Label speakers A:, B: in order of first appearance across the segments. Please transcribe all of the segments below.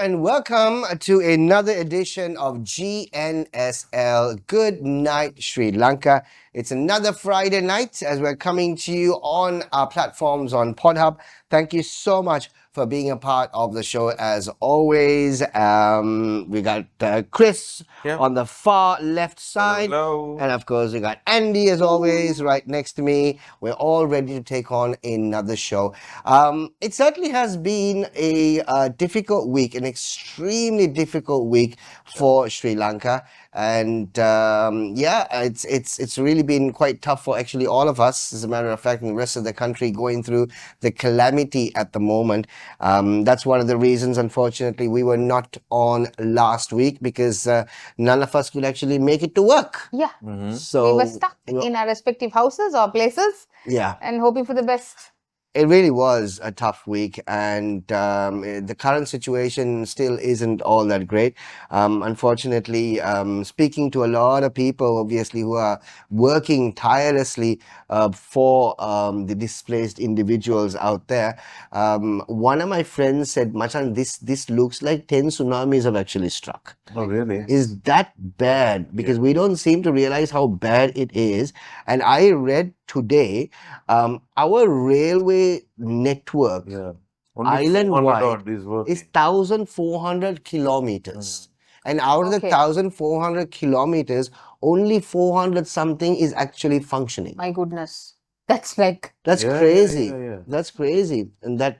A: and welcome to another edition of GNSL Good Night Sri Lanka. It's another Friday night as we're coming to you on our platforms on PodHub. Thank you so much for being a part of the show as always. We got Chrys on the far left side.
B: Hello.
A: And of course, we got Andy as always right next to me. We're all ready to take on another show. It certainly has been a difficult week, an extremely difficult week for Sri Lanka. And it's really been quite tough for actually all of us, as a matter of fact, and the rest of the country going through the calamity at the moment. That's one of the reasons, unfortunately, we were not on last week because none of us could actually make it to work.
C: Yeah.
A: So
C: we were stuck in our respective houses or places.
A: Yeah.
C: And hoping for the best.
A: It really was a tough week, and the current situation still isn't all that great. Unfortunately, speaking to a lot of people, obviously, who are working tirelessly for the displaced individuals out there, one of my friends said, "Machan, this looks like 10 tsunamis have actually struck."
B: Oh, really?
A: Is that bad? Because we don't seem to realize how bad it is. And I read today, our railway network, island-wide, is 1,400 kilometers. And out of the 1,400 kilometers, only 400 something is actually functioning.
C: My goodness. That's like...
A: That's crazy. That's crazy. And that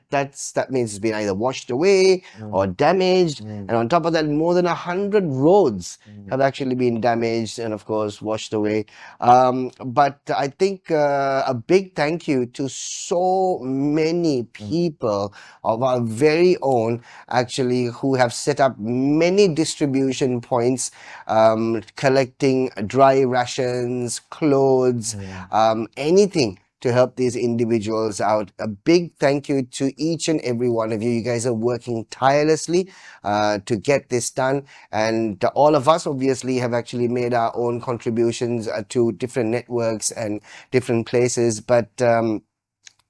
A: means it's been either washed away or damaged. And on top of that, more than 100 roads have actually been damaged and, of course, washed away. But I think a big thank you to so many people of our very own, actually, who have set up many distribution points, collecting dry rations, clothes, anything to help these individuals out. A big thank you to each and every one of you. You guys are working tirelessly to get this done. And all of us obviously have actually made our own contributions to different networks and different places. But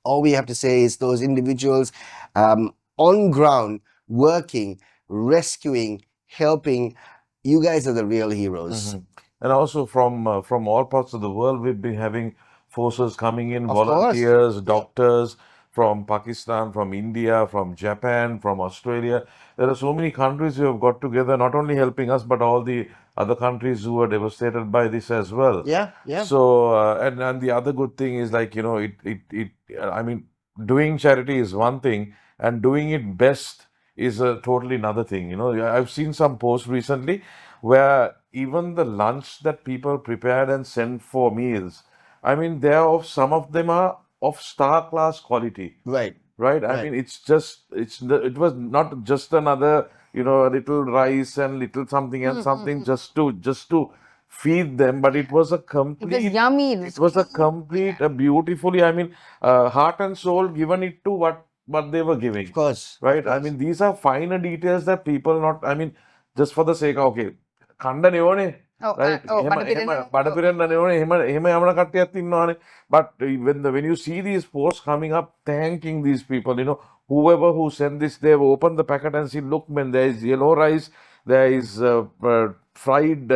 A: all we have to say is those individuals on ground, working, rescuing, helping, you guys are the real heroes.
B: And also from all parts of the world, we've been having forces coming in, volunteers, doctors from Pakistan, from India, from Japan, from Australia. There are so many countries who have got together, not only helping us, but all the other countries who were devastated by this as well.
A: Yeah.
B: So, and the other good thing is, like, I mean, doing charity is one thing, and doing it best is a totally another thing. I've seen some posts recently where even the lunch that people prepared and sent for meals, I mean, some of them are of star class quality.
A: Right.
B: I mean, it was not just another, a little rice and little something and something just to feed them, but it was a complete.
C: It was yummy.
B: It was a complete, beautifully, I mean, heart and soul given it to what they were giving.
A: Of course.
B: Right. I mean, these are finer details that people not. I mean, just for the sake of khanda nevone. Right. But when you see these posts coming up thanking these people, whoever who sent this, they've opened the packet and see, look, man, there is yellow rice, there is fried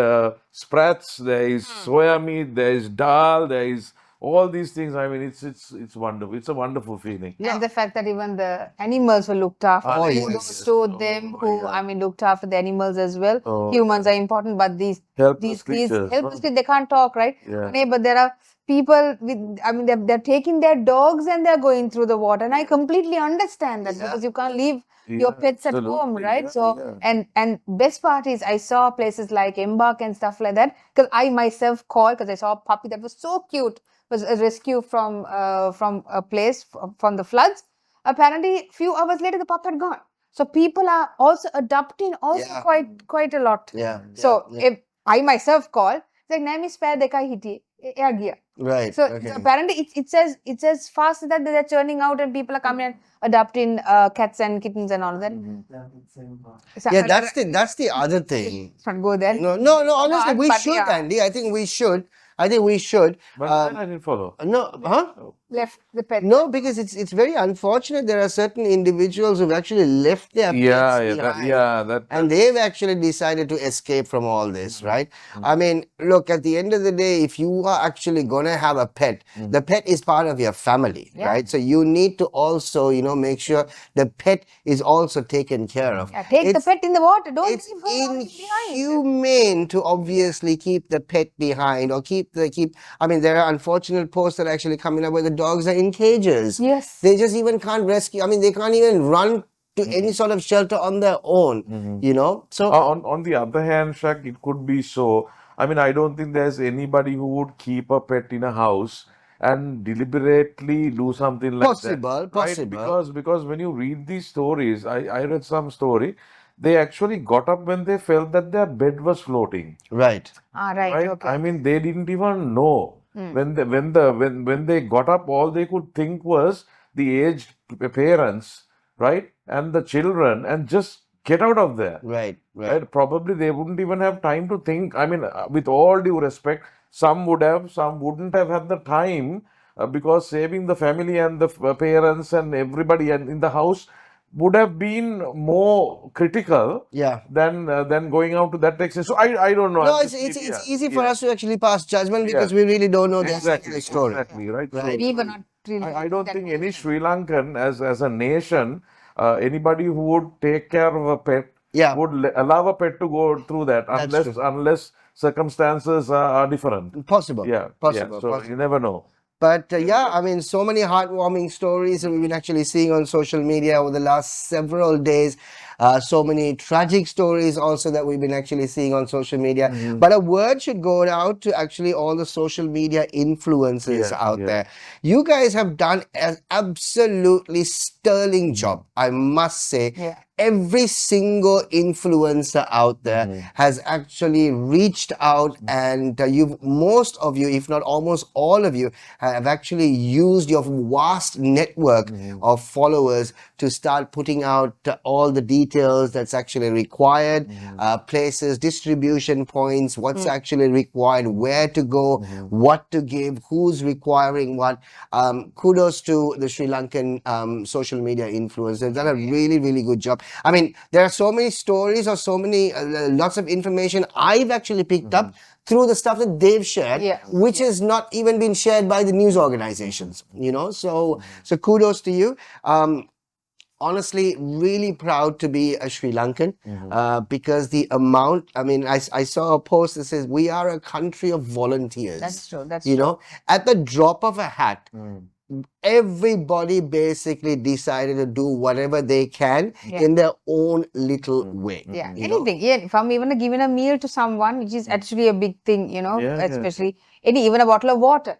B: sprats, there is soya meat, there is dal, there is all these things. I mean, it's wonderful. It's a wonderful feeling.
C: And the fact that even the animals were looked after. Kudos to them who, looked after the animals as well. Humans are important, but these helpless creatures, they can't talk, right?
B: Yeah.
C: But there are people with, they're taking their dogs and they're going through the water. And I completely understand that because you can't leave your pets at home, right? And best part is I saw places like Embark and stuff like that, because I myself called because I saw a puppy that was so cute. Was a rescue from a place from the floods. Apparently, a few hours later, the pup had gone. So people are also adopting quite a lot. If I myself called, it's like name is spare dekha hiti.
A: Right.
C: So apparently it says fast that they're churning out and people are coming and adopting cats and kittens and all that.
A: So, that's the other thing.
C: Don't go there.
A: No. Honestly, we should, Andy. I think we should. I think we should.
B: But then I didn't follow.
A: No, huh?
C: Left the pet.
A: No, because it's very unfortunate. There are certain individuals who've actually left their pets behind, and they've actually decided to escape from all this, right? I mean, look, at the end of the day, if you are actually gonna have a pet, the pet is part of your family, right? So you need to also, make sure the pet is also taken care of.
C: Yeah, take the pet in the water. Don't
A: It's
C: leave her behind.
A: inhumane to obviously keep the pet behind or keep. I mean, there are unfortunate posts that are actually coming up where the dogs are in cages.
C: Yes.
A: They just even can't rescue. I mean, they can't even run to any sort of shelter on their own. So
B: on the other hand, Shaq, it could be so. I mean, I don't think there's anybody who would keep a pet in a house and deliberately do something like that.
A: Possible.
B: Right? Because when you read these stories, I read some story, they actually got up when they felt that their bed was floating.
A: Right.
C: Right. Okay.
B: I mean, they didn't even know. When they got up, all they could think was the aged parents, right, and the children, and just get out of there.
A: Right.
B: Probably they wouldn't even have time to think. I mean, with all due respect, some would have, some wouldn't have had the time because saving the family and the parents and everybody and in the house would have been more critical than going out to that extent. So I don't know.
A: No, it's easy for us to actually pass judgment because we really don't know the story.
B: Exactly, right.
A: Right.
C: We were not really.
B: I don't think any Sri Lankan as a nation, anybody who would take care of a pet would allow a pet to go through that unless circumstances are different.
A: Possible.
B: So you never know.
A: But I mean, so many heartwarming stories that we've been actually seeing on social media over the last several days. So many tragic stories also that we've been actually seeing on social media. But a word should go out to actually all the social media influencers out there. You guys have done an absolutely sterling job, I must say. Every single influencer out there has actually reached out, and most of you, if not almost all of you, have actually used your vast network of followers to start putting out all the details that's actually required, places, distribution points, what's actually required, where to go, what to give, who's requiring what. Kudos to the Sri Lankan social media influencers. They've done a really, really good job. I mean, there are so many stories or so many, lots of information I've actually picked up through the stuff that they've shared, which has not even been shared by the news organizations, so kudos to you. Honestly, really proud to be a Sri Lankan because the amount, I mean, I saw a post that says, we are a country of volunteers.
C: That's true. That's true.
A: At the drop of a hat, everybody basically decided to do whatever they can in their own little way.
C: Anything. From even giving a meal to someone, which is actually a big thing, especially even a bottle of water.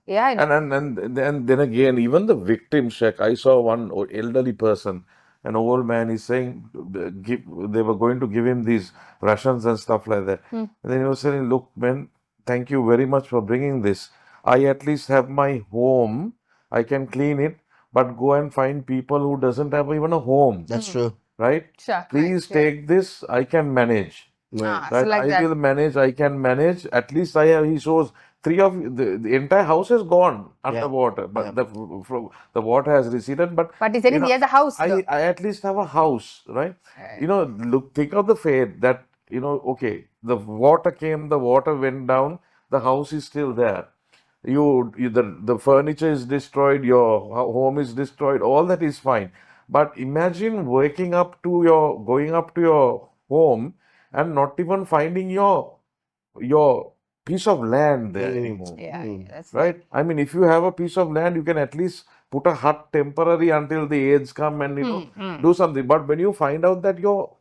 B: And then again, even the victims, Shaq, I saw one elderly person, an old man, is saying they were going to give him these rations and stuff like that. And then he was saying, look, man, thank you very much for bringing this. I at least have my home. I can clean it, but go and find people who doesn't have even a home.
A: That's true.
B: Right?
C: Sure.
B: Please take this. I can manage.
A: Right.
C: So like
B: I will manage. I can manage. At least I have. He shows three of the entire house is gone underwater, but the water has receded. But
C: he said he has a house.
B: I at least have a house, right? Look, think of the fate that okay, the water came, the water went down, the house is still there. The furniture is destroyed, your home is destroyed, all that is fine. But imagine going up to your home and not even finding your piece of land there anymore.
C: That's
B: right. I mean, if you have a piece of land, you can at least put a hut temporary until the aides come and do something. But when you find out that your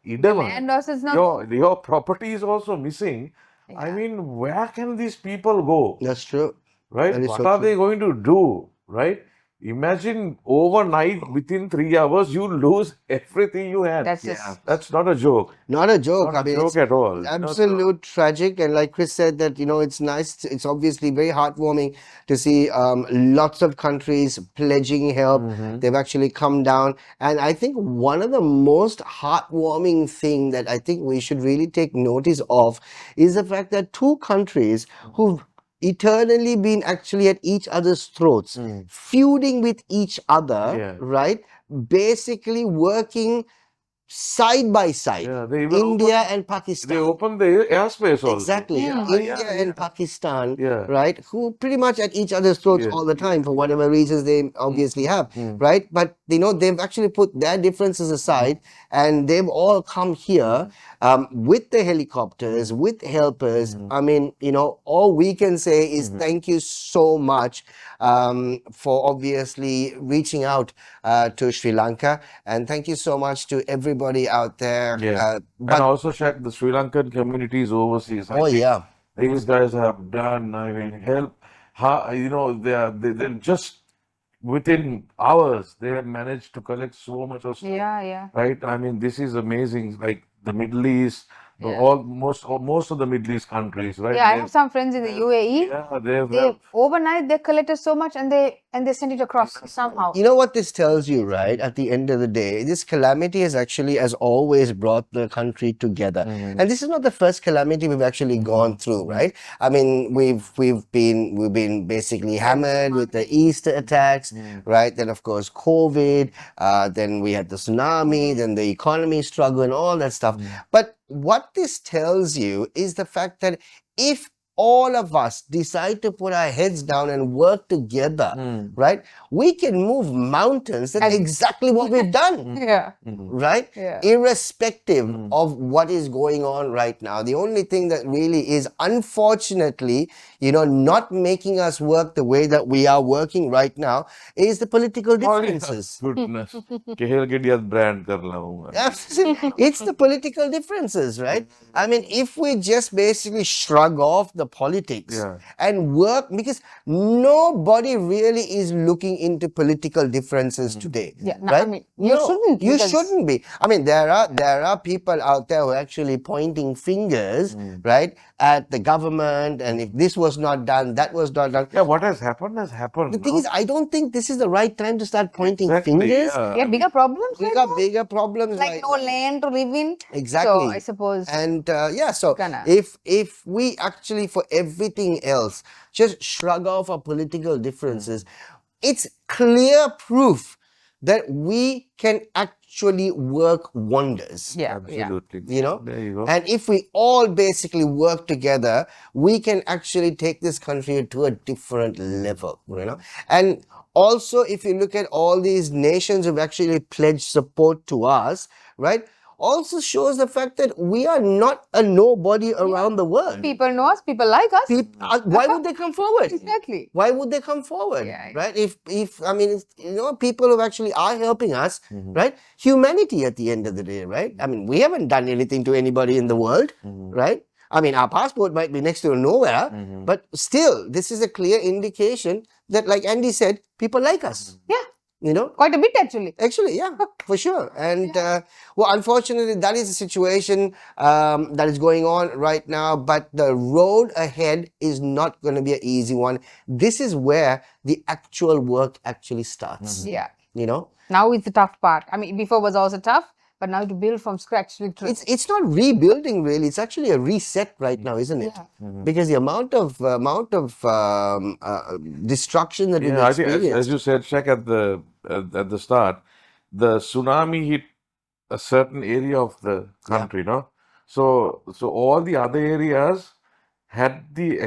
B: property is also missing, I mean, where can these people go?
A: That's true.
B: Right? What are they going to do? Right? Imagine overnight, within 3 hours, you lose everything you had. That's not a joke.
A: Not a joke.
B: Not a joke at all.
A: Absolute tragic. And like Chrys said, that it's nice. It's obviously very heartwarming to see lots of countries pledging help. They've actually come down. And I think one of the most heartwarming thing that I think we should really take notice of is the fact that two countries who've eternally been actually at each other's throats, feuding with each other, right? Basically working side by side,
B: Yeah, they even
A: India
B: opened,
A: and
B: they
A: Pakistan.
B: opened the airspace also.
A: Exactly.
B: Yeah,
A: India
B: yeah,
A: and
B: yeah.
A: Pakistan,
B: Yeah.
A: right? Who pretty much at each other's throats
B: Yeah.
A: all the time for whatever reasons they obviously have, right? But they've actually put their differences aside and they've all come here with the helicopters, with helpers. I mean, all we can say is thank you so much for obviously reaching out to Sri Lanka, and thank you so much to everybody out there.
B: Yeah.
A: But
B: And also, Shaq, the Sri Lankan communities overseas. I
A: oh
B: think
A: yeah.
B: these guys have done, I mean, help. How, they're just within hours, they have managed to collect so much of stuff,
C: Yeah.
B: right? I mean, this is amazing. Like the Middle East,
C: Yeah.
B: most of the Middle East countries, right?
C: Yeah, I have some friends in the UAE.
B: Yeah, they've
C: They overnight they collected so much and they sent it across somehow.
A: You know what this tells you, right? At the end of the day, this calamity has actually, as always, brought the country together. And this is not the first calamity we've actually gone through, right? I mean, we've been basically hammered with the Easter attacks, right? Then of course COVID, then we had the tsunami, then the economy struggle and all that stuff. But what this tells you is the fact that if all of us decide to put our heads down and work together, right? We can move mountains. That's exactly what we've done.
C: Yeah.
A: Right?
C: Yeah.
A: Irrespective of what is going on right now. The only thing that really is, unfortunately, not making us work the way that we are working right now is the political differences.
B: goodness. Kehel Gedia's brand karla hoonga.
A: It's the political differences, right? I mean, if we just basically shrug off the politics and work, because nobody really is looking into political differences today.
C: Yeah, no,
A: right?
C: I mean, you shouldn't.
A: You
C: because-
A: shouldn't be. I mean, there are people out there who are actually pointing fingers, right, at the government, and if this was not done, that was not done.
B: Yeah, what has happened has happened.
A: The thing is, I don't think this is the right time to start pointing fingers.
C: We have bigger problems.
A: We
C: right
A: got
C: now?
A: bigger problems
C: Like
A: right
C: no
A: now.
C: land to live in.
A: Exactly.
C: So I suppose.
A: And so
C: Gonna.
A: if we actually, for everything else, just shrug off our political differences, it's clear proof that we can actually work wonders.
C: Yeah.
B: Absolutely. There you go.
A: And if we all basically work together, we can actually take this country to a different level, And also, if you look at all these nations who've actually pledged support to us, right? Also shows the fact that we are not a nobody around the world.
C: People know us. People like us.
A: Why would they come forward?
C: Exactly.
A: Why would they come forward?
C: Yeah.
A: Right? If people who actually are helping us, right? Humanity at the end of the day, right? I mean, we haven't done anything to anybody in the world, right? I mean, our passport might be next to nowhere, but still, this is a clear indication that, like Andy said, people like us.
C: Yeah. Quite a bit actually.
A: Actually, yeah, for sure. And unfortunately, that is the situation that is going on right now. But the road ahead is not going to be an easy one. This is where the actual work actually starts.
C: Yeah.
A: Now
C: it's the tough part. I mean, before was also tough, but now to build from scratch, literally.
A: It's not rebuilding really. It's actually a reset right now, isn't it? Because the amount of destruction that we've
B: I think,
A: experienced.
B: as you said, Shaq, at the start, the tsunami hit a certain area of the country, no? So all the other areas had the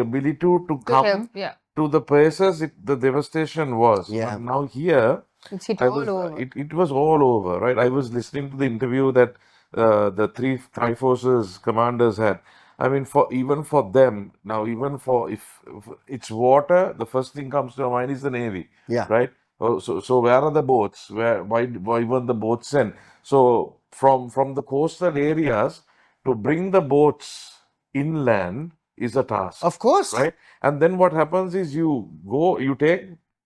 B: ability to come to the places the devastation was.
A: Yeah.
B: But now here,
C: It's hit all over.
B: it was all over, right? I was listening to the interview that the three Triforces commanders had. I mean, even for them now, if it's water, the first thing comes to your mind is the Navy, right? So where are the boats? Why weren't the boats sent? So from the coastal areas to bring the boats inland is a task.
A: Of course.
B: Right? And then what happens is you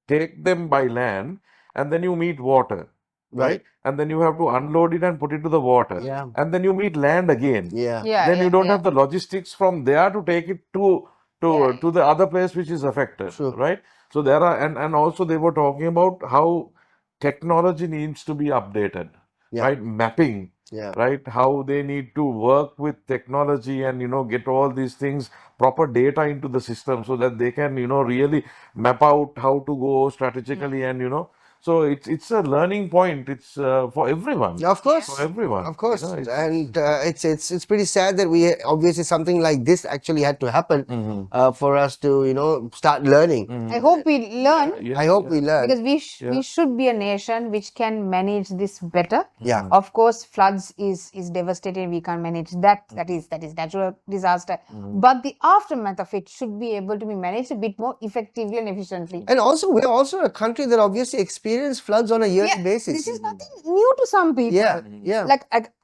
B: take them by land, and then you meet water. Right? And then you have to unload it and put it to the water.
A: Yeah.
B: And then you meet land again. Then you don't have the logistics from there to take it to the other place which is affected.
A: True.
B: Right? So there are, and also they were talking about how technology needs to be updated. Right? Mapping.
A: Yeah.
B: right? How they need to work with technology and, get all these things, proper data into the system so that they can, really map out how to go strategically and, so it's a learning point. It's for everyone.
A: Of course,
B: For everyone.
A: of course,
B: It's
A: and it's pretty sad that we obviously something like this actually had to happen for us to start learning.
C: I hope we learn.
B: yeah,
A: I hope we learn.
C: Because we should be a nation which can manage this better.
A: Yeah.
C: Of course, floods is devastating. We can't manage that. That is natural disaster. But the aftermath of it should be able to be managed a bit more effectively and efficiently.
A: And also, we're also a country that obviously experience floods on a yearly basis.
C: This is nothing new to some people.
A: Yeah, yeah.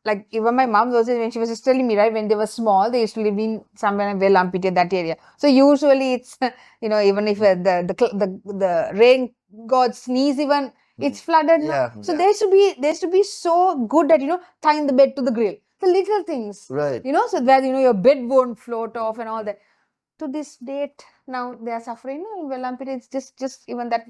C: Like even my mom was when she was just telling me, right, when they were small, they used to live in somewhere well Ampete, that area. So usually it's even if the rain god sneeze, even it's flooded.
A: Yeah,
C: So they should be so good at tying the bed to the grill, the little things,
A: Right.
C: so that your bed won't float off and all that. To this date, now they are suffering. In Vellampet, it's just even that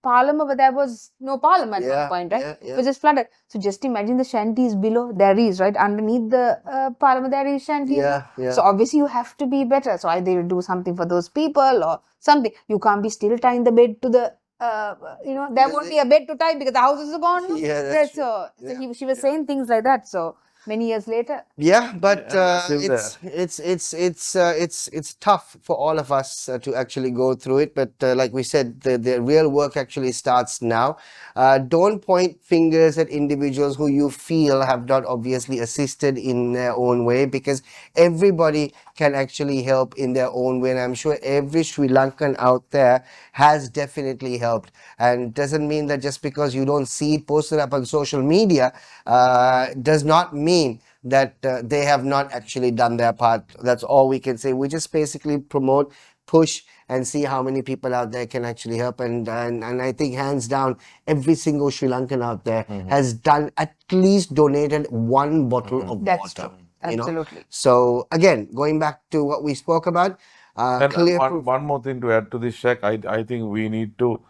C: Palam over there was no Palam at one point, right? It was just flooded. So just imagine the shanties below. There is, right? Underneath the Palam, there is shanties.
A: Yeah, yeah.
C: So obviously you have to be better. So either you do something for those people or something. You can't be still tying the bed to the, there won't be a bed to tie because the houses are gone. No?
A: Yeah, that's true.
C: So she was saying things like that. So many years later.
A: Yeah, but
B: still
A: it's tough for all of us to actually go through it. But like we said, the real work actually starts now. Don't point fingers at individuals who you feel have not obviously assisted in their own way, because everybody can actually help in their own way. And I'm sure every Sri Lankan out there has definitely helped. And doesn't mean that just because you don't see it posted up on social media does not mean that they have not actually done their part. That's all we can say. We just basically promote, push, and see how many people out there can actually help. And I think hands down, every single Sri Lankan out there has done, at least donated one bottle of
C: That's
A: water.
C: true. Absolutely.
A: So again, going back to what we spoke about,
B: And
A: clear proof.
B: one more thing to add to this, Shaq, I think we need to,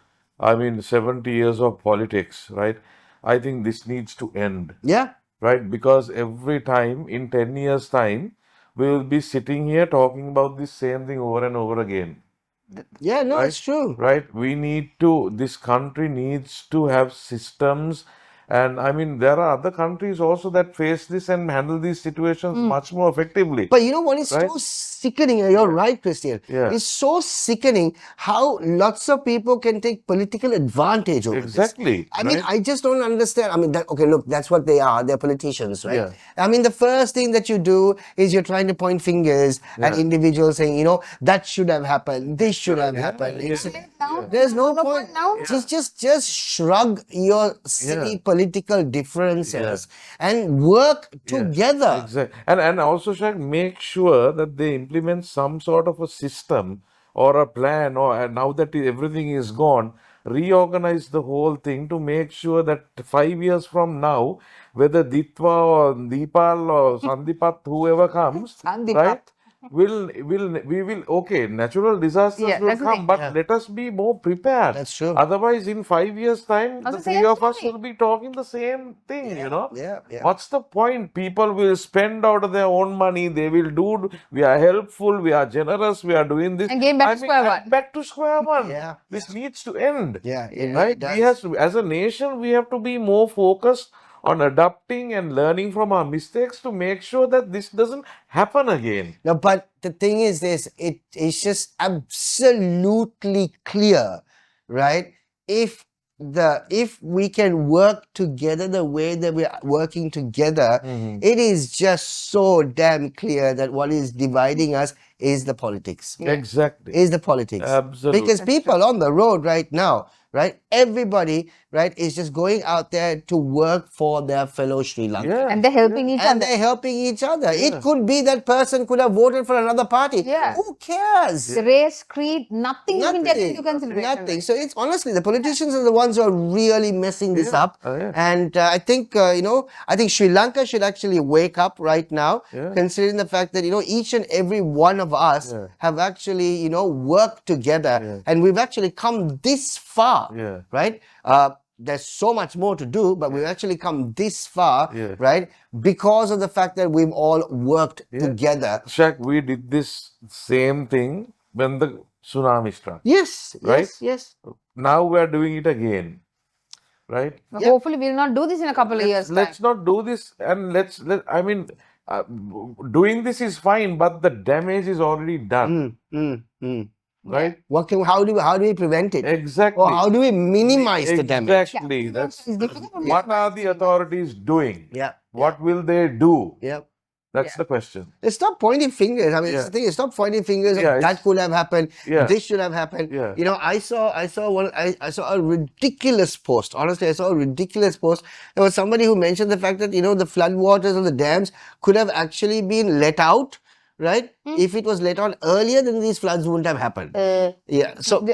B: 70 years of politics, right? I think this needs to end,
A: Yeah,
B: right? Because every time, in 10 years' time, we will be sitting here talking about this same thing over and over again,
A: yeah, no,
B: right?
A: it's true.
B: Right? This country needs to have systems. And there are other countries also that face this and handle these situations much more effectively.
A: But you know what is
B: Right?
A: so sickening? You're right, Christian.
B: Yeah.
A: It's so sickening how lots of people can take political advantage over
B: Exactly,
A: this. I mean,
B: right?
A: I just don't understand. I mean, okay, look, that's what they are. They're politicians, right?
B: Yeah.
A: I mean, the first thing that you do is you're trying to point fingers at individuals saying, that should have happened. This should have happened. It's- There's no point.
C: now.
A: Just shrug your silly political differences and work together.
B: Exactly. And also, Shaq, make sure that they implement some sort of a system or a plan, or now that everything is gone, reorganize the whole thing to make sure that 5 years from now, whether Ditwa or Deepal or Sandipat, whoever comes,
C: Sandipat.
B: right? Okay, natural disasters
C: Yeah,
B: will
C: that's the
B: come,
C: thing.
B: but let us be more prepared.
A: That's true.
B: Otherwise, in 5 years' time,
C: Also
B: the
C: same
B: three of us
C: story.
B: will be talking the same thing,
A: Yeah, yeah.
B: What's the point? People will spend out of their own money. They will we are helpful, we are generous, we are doing this.
C: And getting back to square one.
B: Back to square one.
A: Yeah.
B: This needs to end.
A: Yeah, it really
B: Right?
A: does.
B: As a nation, we have to be more focused on adapting and learning from our mistakes to make sure that this doesn't happen again.
A: No, but the thing is this, it is just absolutely clear, right? If we can work together the way that we are working together, it is just so damn clear that what is dividing us is the politics.
B: Exactly.
A: Is the politics.
B: Absolutely.
A: Because people on the road right now, right? Everybody, right, is just going out there to work for their fellow Sri Lankans.
B: Yeah.
C: And they're helping each
A: And
C: other.
A: they're helping each other. It could be that person could have voted for another party.
C: Yeah.
A: Who cares?
C: The race, creed, nothing has been taken into consideration.
A: Nothing. So it's honestly the politicians are the ones who are really messing this up.
B: Yeah.
A: And I think I think Sri Lanka should actually wake up right now, considering the fact that each and every one of us have actually worked together, and we've actually come this far, right? there's so much more to do, but we've actually come this far,
B: Yeah.
A: right? Because of the fact that we've all worked together.
B: Shaq, we did this same thing when the tsunami struck.
A: Yes,
B: Right?
A: yes.
B: Now we're doing it again. Right?
A: Yep.
C: Hopefully, we'll not do this in a couple of years.
B: Let's not do this, and I mean, doing this is fine, but the damage is already done. Right?
A: How do we prevent it?
B: Exactly.
A: Or how do we minimize the damage?
B: Exactly. That's
C: It's difficult.
B: what are the authorities doing?
A: Yeah.
B: What will they do?
A: Yeah.
B: That's the question.
A: Stop pointing fingers. I mean, it's the thing. Stop pointing fingers. That could have happened. This should have happened.
B: Yeah.
A: You know, I saw a ridiculous post. Honestly, I saw a ridiculous post. There was somebody who mentioned the fact that, you know, the floodwaters of the dams could have actually been let out, right? If it was let out earlier, then these floods wouldn't have happened. So,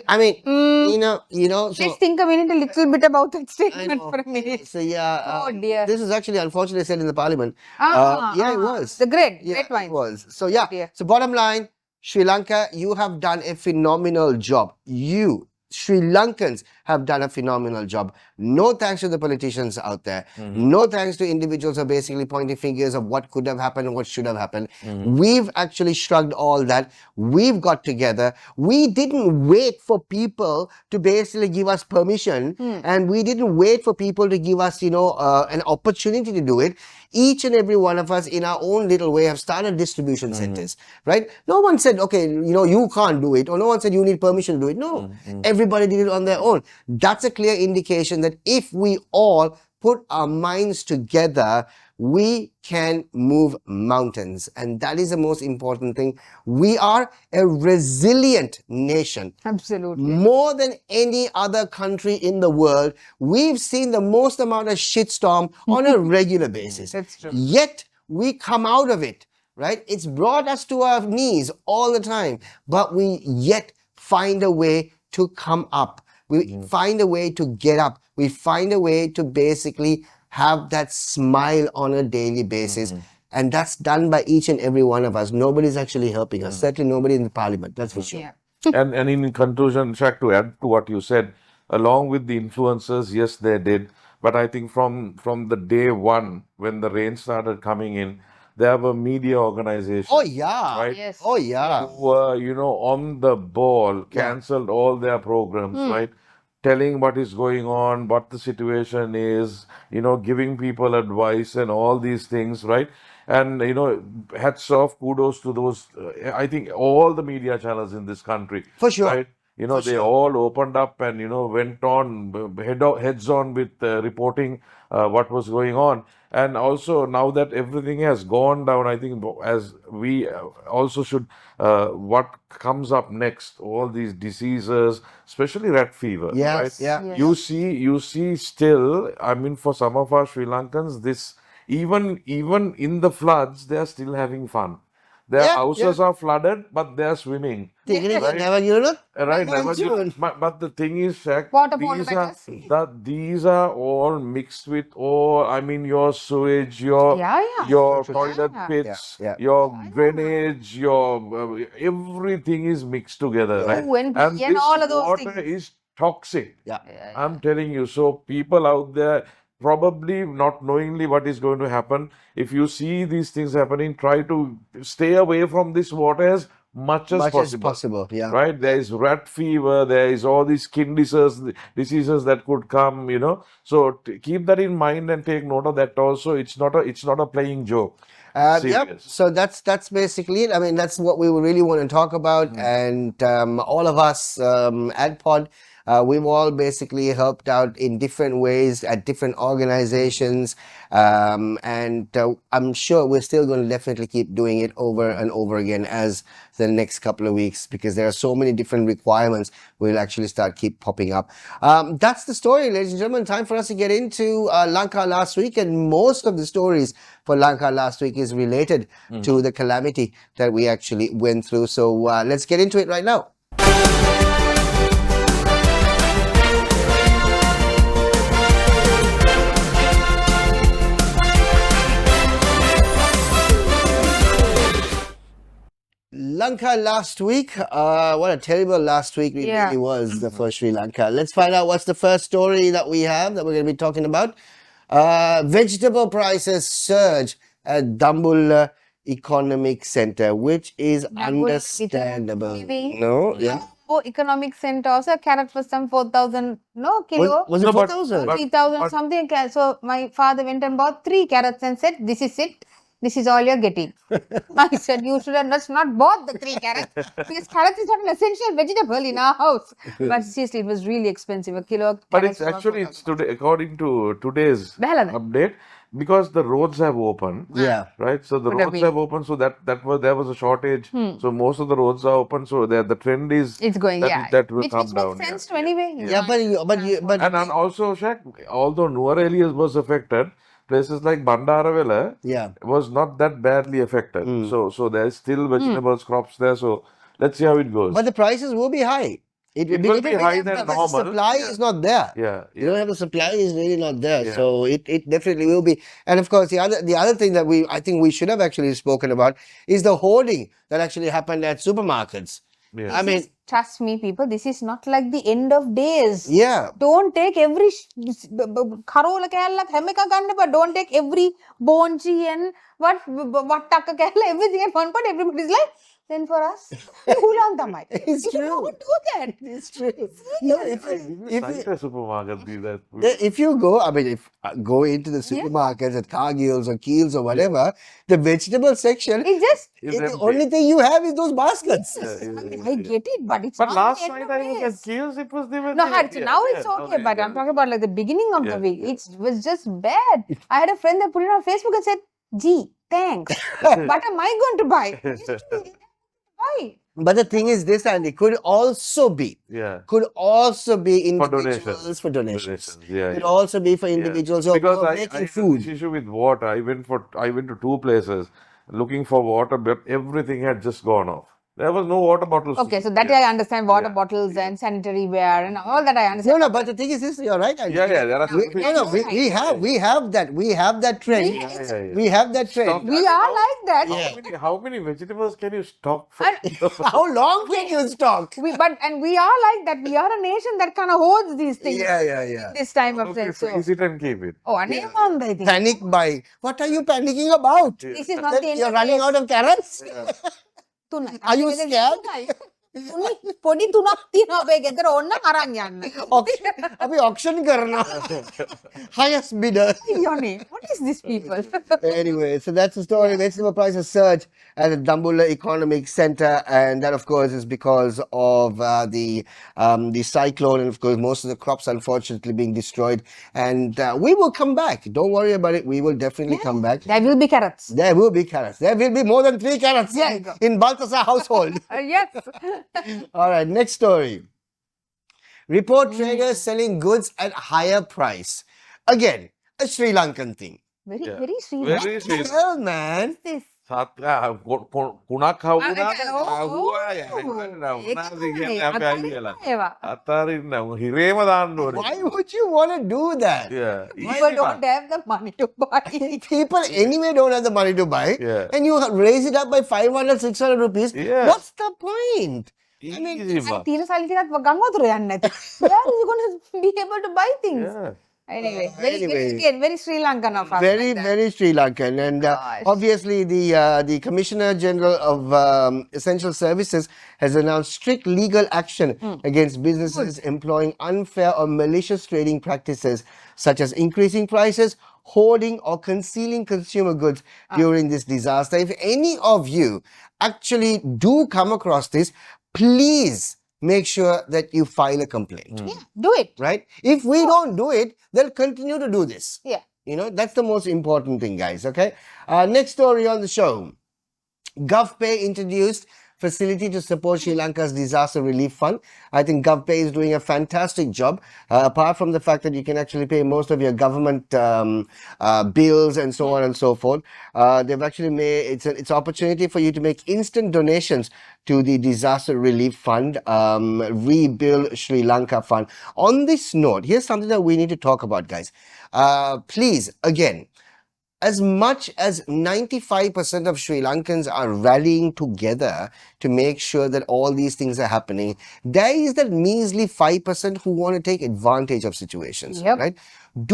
A: I mean, you know. So,
C: Let's think a little bit about that statement for a minute.
A: So
C: Oh dear.
A: this is actually unfortunately said in the parliament. It was.
C: The great
A: It
C: wines.
A: was. So yeah.
C: dear.
A: So bottom line, Sri Lanka, you have done a phenomenal job. You, Sri Lankans, have done a phenomenal job. No thanks to the politicians out there. No thanks to individuals who are basically pointing fingers of what could have happened and what should have happened. We've actually shrugged all that. We've got together. We didn't wait for people to basically give us permission, and we didn't wait for people to give us, you know, an opportunity to do it. Each and every one of us in our own little way have started distribution centers, right? No one said, okay, you know, you can't do it, or no one said you need permission to do it. No, everybody did it on their own. That's a clear indication that if we all put our minds together, we can move mountains. And that is the most important thing. We are a resilient nation.
C: Absolutely.
A: More than any other country in the world, we've seen the most amount of shitstorm on a regular basis.
C: That's true.
A: Yet we come out of it, right? It's brought us to our knees all the time, but we yet find a way to come up. We find a way to get up. We find a way to basically have that smile on a daily basis. And that's done by each and every one of us. Nobody's actually helping us. Certainly nobody in the parliament, that's for sure.
C: Yeah.
B: And in conclusion, Shaq, to add to what you said, along with the influencers, yes, they did. But I think from the day one, when the rain started coming in, there were media organizations.
A: Oh, yeah.
B: Right?
C: Yes.
A: Oh, yeah.
B: Who were, you know, on the ball, cancelled all their programs, right? Telling what is going on, what the situation is, you know, giving people advice and all these things, right? And, you know, hats off, kudos to those, I think all the media channels in this country.
A: For sure.
B: Right? You know, they all opened up and, you know, went on heads on with reporting what was going on. And also now that everything has gone down, I think as we also should, what comes up next, all these diseases, especially rat fever,
A: Yes,
B: right?
A: yeah.
C: Yes.
B: You see still, I mean, for some of our Sri Lankans, this, even in the floods, they are still having fun. Their houses are flooded, but they are swimming.
A: Never given up.
B: Right,
A: Well, June.
B: but the thing is, Shaq,
C: Water
B: these are all mixed with all. I mean, your sewage, your toilet pits,
A: Yeah.
B: your drainage, your everything is mixed together, right?
C: and
B: this
C: all of those
B: water
C: things.
B: is toxic.
A: Yeah.
B: I'm telling you. So people out there, probably not knowingly what is going to happen, if you see these things happening, try to stay away from this water as much as possible.
A: Yeah.
B: Right? There is rat fever, there is all these skin diseases that could come, you know. So keep that in mind and take note of that also. It's not a playing joke.
A: Yep.
B: Serious.
A: So that's basically it. I mean, that's what we really want to talk about. And all of us at Pod, we've all basically helped out in different ways at different organizations. And I'm sure we're still going to definitely keep doing it over and over again as the next couple of weeks, because there are so many different requirements will actually keep popping up. That's the story, ladies and gentlemen. Time for us to get into Lanka last week, and most of the stories for Lanka last week is related to the calamity that we actually went through. So let's get into it right now. Lanka last week. What a terrible last week it really was for Sri Lanka. Let's find out what's the first story that we have that we're going to be talking about. Vegetable prices surge at Dambulla Economic Center, which is understandable. No, yeah.
C: Oh, economic center also carrot for some 4,000 kilo.
A: Was it 4,000?
C: 3,000 something. So my father went and bought 3 carrots and said, "This is it. This is all you're getting." I said, "You should have not bought the 3 carrots because carrots is not an essential vegetable in our house." But seriously, it was really expensive. A kilo. Of
B: But it's
C: carrots
B: actually it's today according to today's update because the roads have opened.
A: Yeah.
B: Right. So the roads have opened. So there was a shortage. So most of the roads are open. So the trend is
C: it's going.
B: that will come
C: which
B: down.
C: makes sense to anyway.
A: Yeah, but
B: And also, Shaq, although Nuwara was affected, places like Bandaravela was not that badly affected. So there's still vegetables, crops there. So let's see how it goes.
A: But the prices will be high.
B: It will be higher than normal.
A: The supply is not there.
B: Yeah.
A: You don't have the supply is really not there. So it definitely will be. And of course, the other thing that I think we should have actually spoken about is the hoarding that actually happened at supermarkets.
B: Yeah.
A: I mean,
C: trust me, people, this is not like the end of days.
A: Yeah.
C: Don't take every karola kayalla hemeka ganna, but don't take every bonji and what taka kayalla, everything at one point. Everybody's like, then for us,
A: it's true.
C: Don't do that.
A: It's true. No, if you go, I mean, go into the supermarkets at Cargill's or Keel's or whatever, the vegetable section, the only thing you have is those baskets.
C: I get it, but it's
B: but
C: not
B: last
C: the
B: night
C: end
B: I
C: of
B: was
C: days.
B: at Keel's, it was there.
C: No, now it's okay, but I'm talking about like the beginning of the week. It was just bad. I had a friend that put it on Facebook and said, "Gee, thanks. What am I going to buy?"
A: But the thing is this, and it could also be individuals for donations.
B: Yeah,
A: could also be for individuals who are making food.
B: This issue with water, I went to 2 places looking for water, but everything had just gone off. There was no water bottles.
C: Okay, so that I understand, water bottles and sanitary ware and all that I understand.
A: No, but the thing is this, you're right.
B: There are
A: we have that trend. We have that trend.
C: We are like that.
B: How many vegetables can you stock?
A: How long can you stock?
C: We are like that. We are a nation that kind of holds these things.
A: Yeah.
C: This time of sense.
B: Freeze it and keep it.
C: Oh, I think.
A: Panic buy. What are you panicking about?
C: This is not the end.
A: You're running out of carrots? Are you scared?
C: පොඩි තුනක් තියෙනවා අපේ ගෙදර ඕන්න අරන් යන්න.
A: අපි auction කරනවා. Highest bidder.
C: What is this people?
A: Anyway, so that's the story. Vegetable prices surge at the Dambulla Economic Center, and that of course is because of the cyclone, and of course most of the crops unfortunately being destroyed. And we will come back. Don't worry about it. We will definitely come back.
C: There will be carrots.
A: There will be carrots. There will be more than 3 carrots in Balthasar household.
C: Yes.
A: All right, next story. Report traders selling goods at higher price. Again, a Sri Lankan thing.
C: Very Sri
B: Very
C: Lankan.
B: Sri
A: Well, man.
C: This.
B: කුණක් හිරේම දාන්න ඕනේ.
A: Why would you want to do that?
C: People don't have the money to buy.
A: People anyway don't have the money to buy. And you raise it up by 500, 600 rupees. What's the point?
C: I mean, තියෙන සල්ලි ටිකක් ගංගාවතර යන්නේ නැති. Where is he going to be able to buy things? Anyway, very Sri Lankan of us.
A: Very Sri Lankan. And obviously the Commissioner General of Essential Services has announced strict legal action against businesses employing unfair or malicious trading practices such as increasing prices, hoarding or concealing consumer goods during this disaster. If any of you actually do come across this, please make sure that you file a complaint.
C: Yeah, do it.
A: Right? If we don't do it, they'll continue to do this.
C: Yeah.
A: You know, that's the most important thing, guys. Okay. Next story on the show. GovPay introduced facility to support Sri Lanka's disaster relief fund. I think GovPay is doing a fantastic job. Apart from the fact that you can actually pay most of your government bills and so on and so forth, they've actually made it's an opportunity for you to make instant donations to the disaster relief fund, Rebuild Sri Lanka fund. On this note, here's something that we need to talk about, guys. Please, again, as much as 95% of Sri Lankans are rallying together to make sure that all these things are happening, there is that measly 5% who want to take advantage of situations,
C: Yep.
A: right?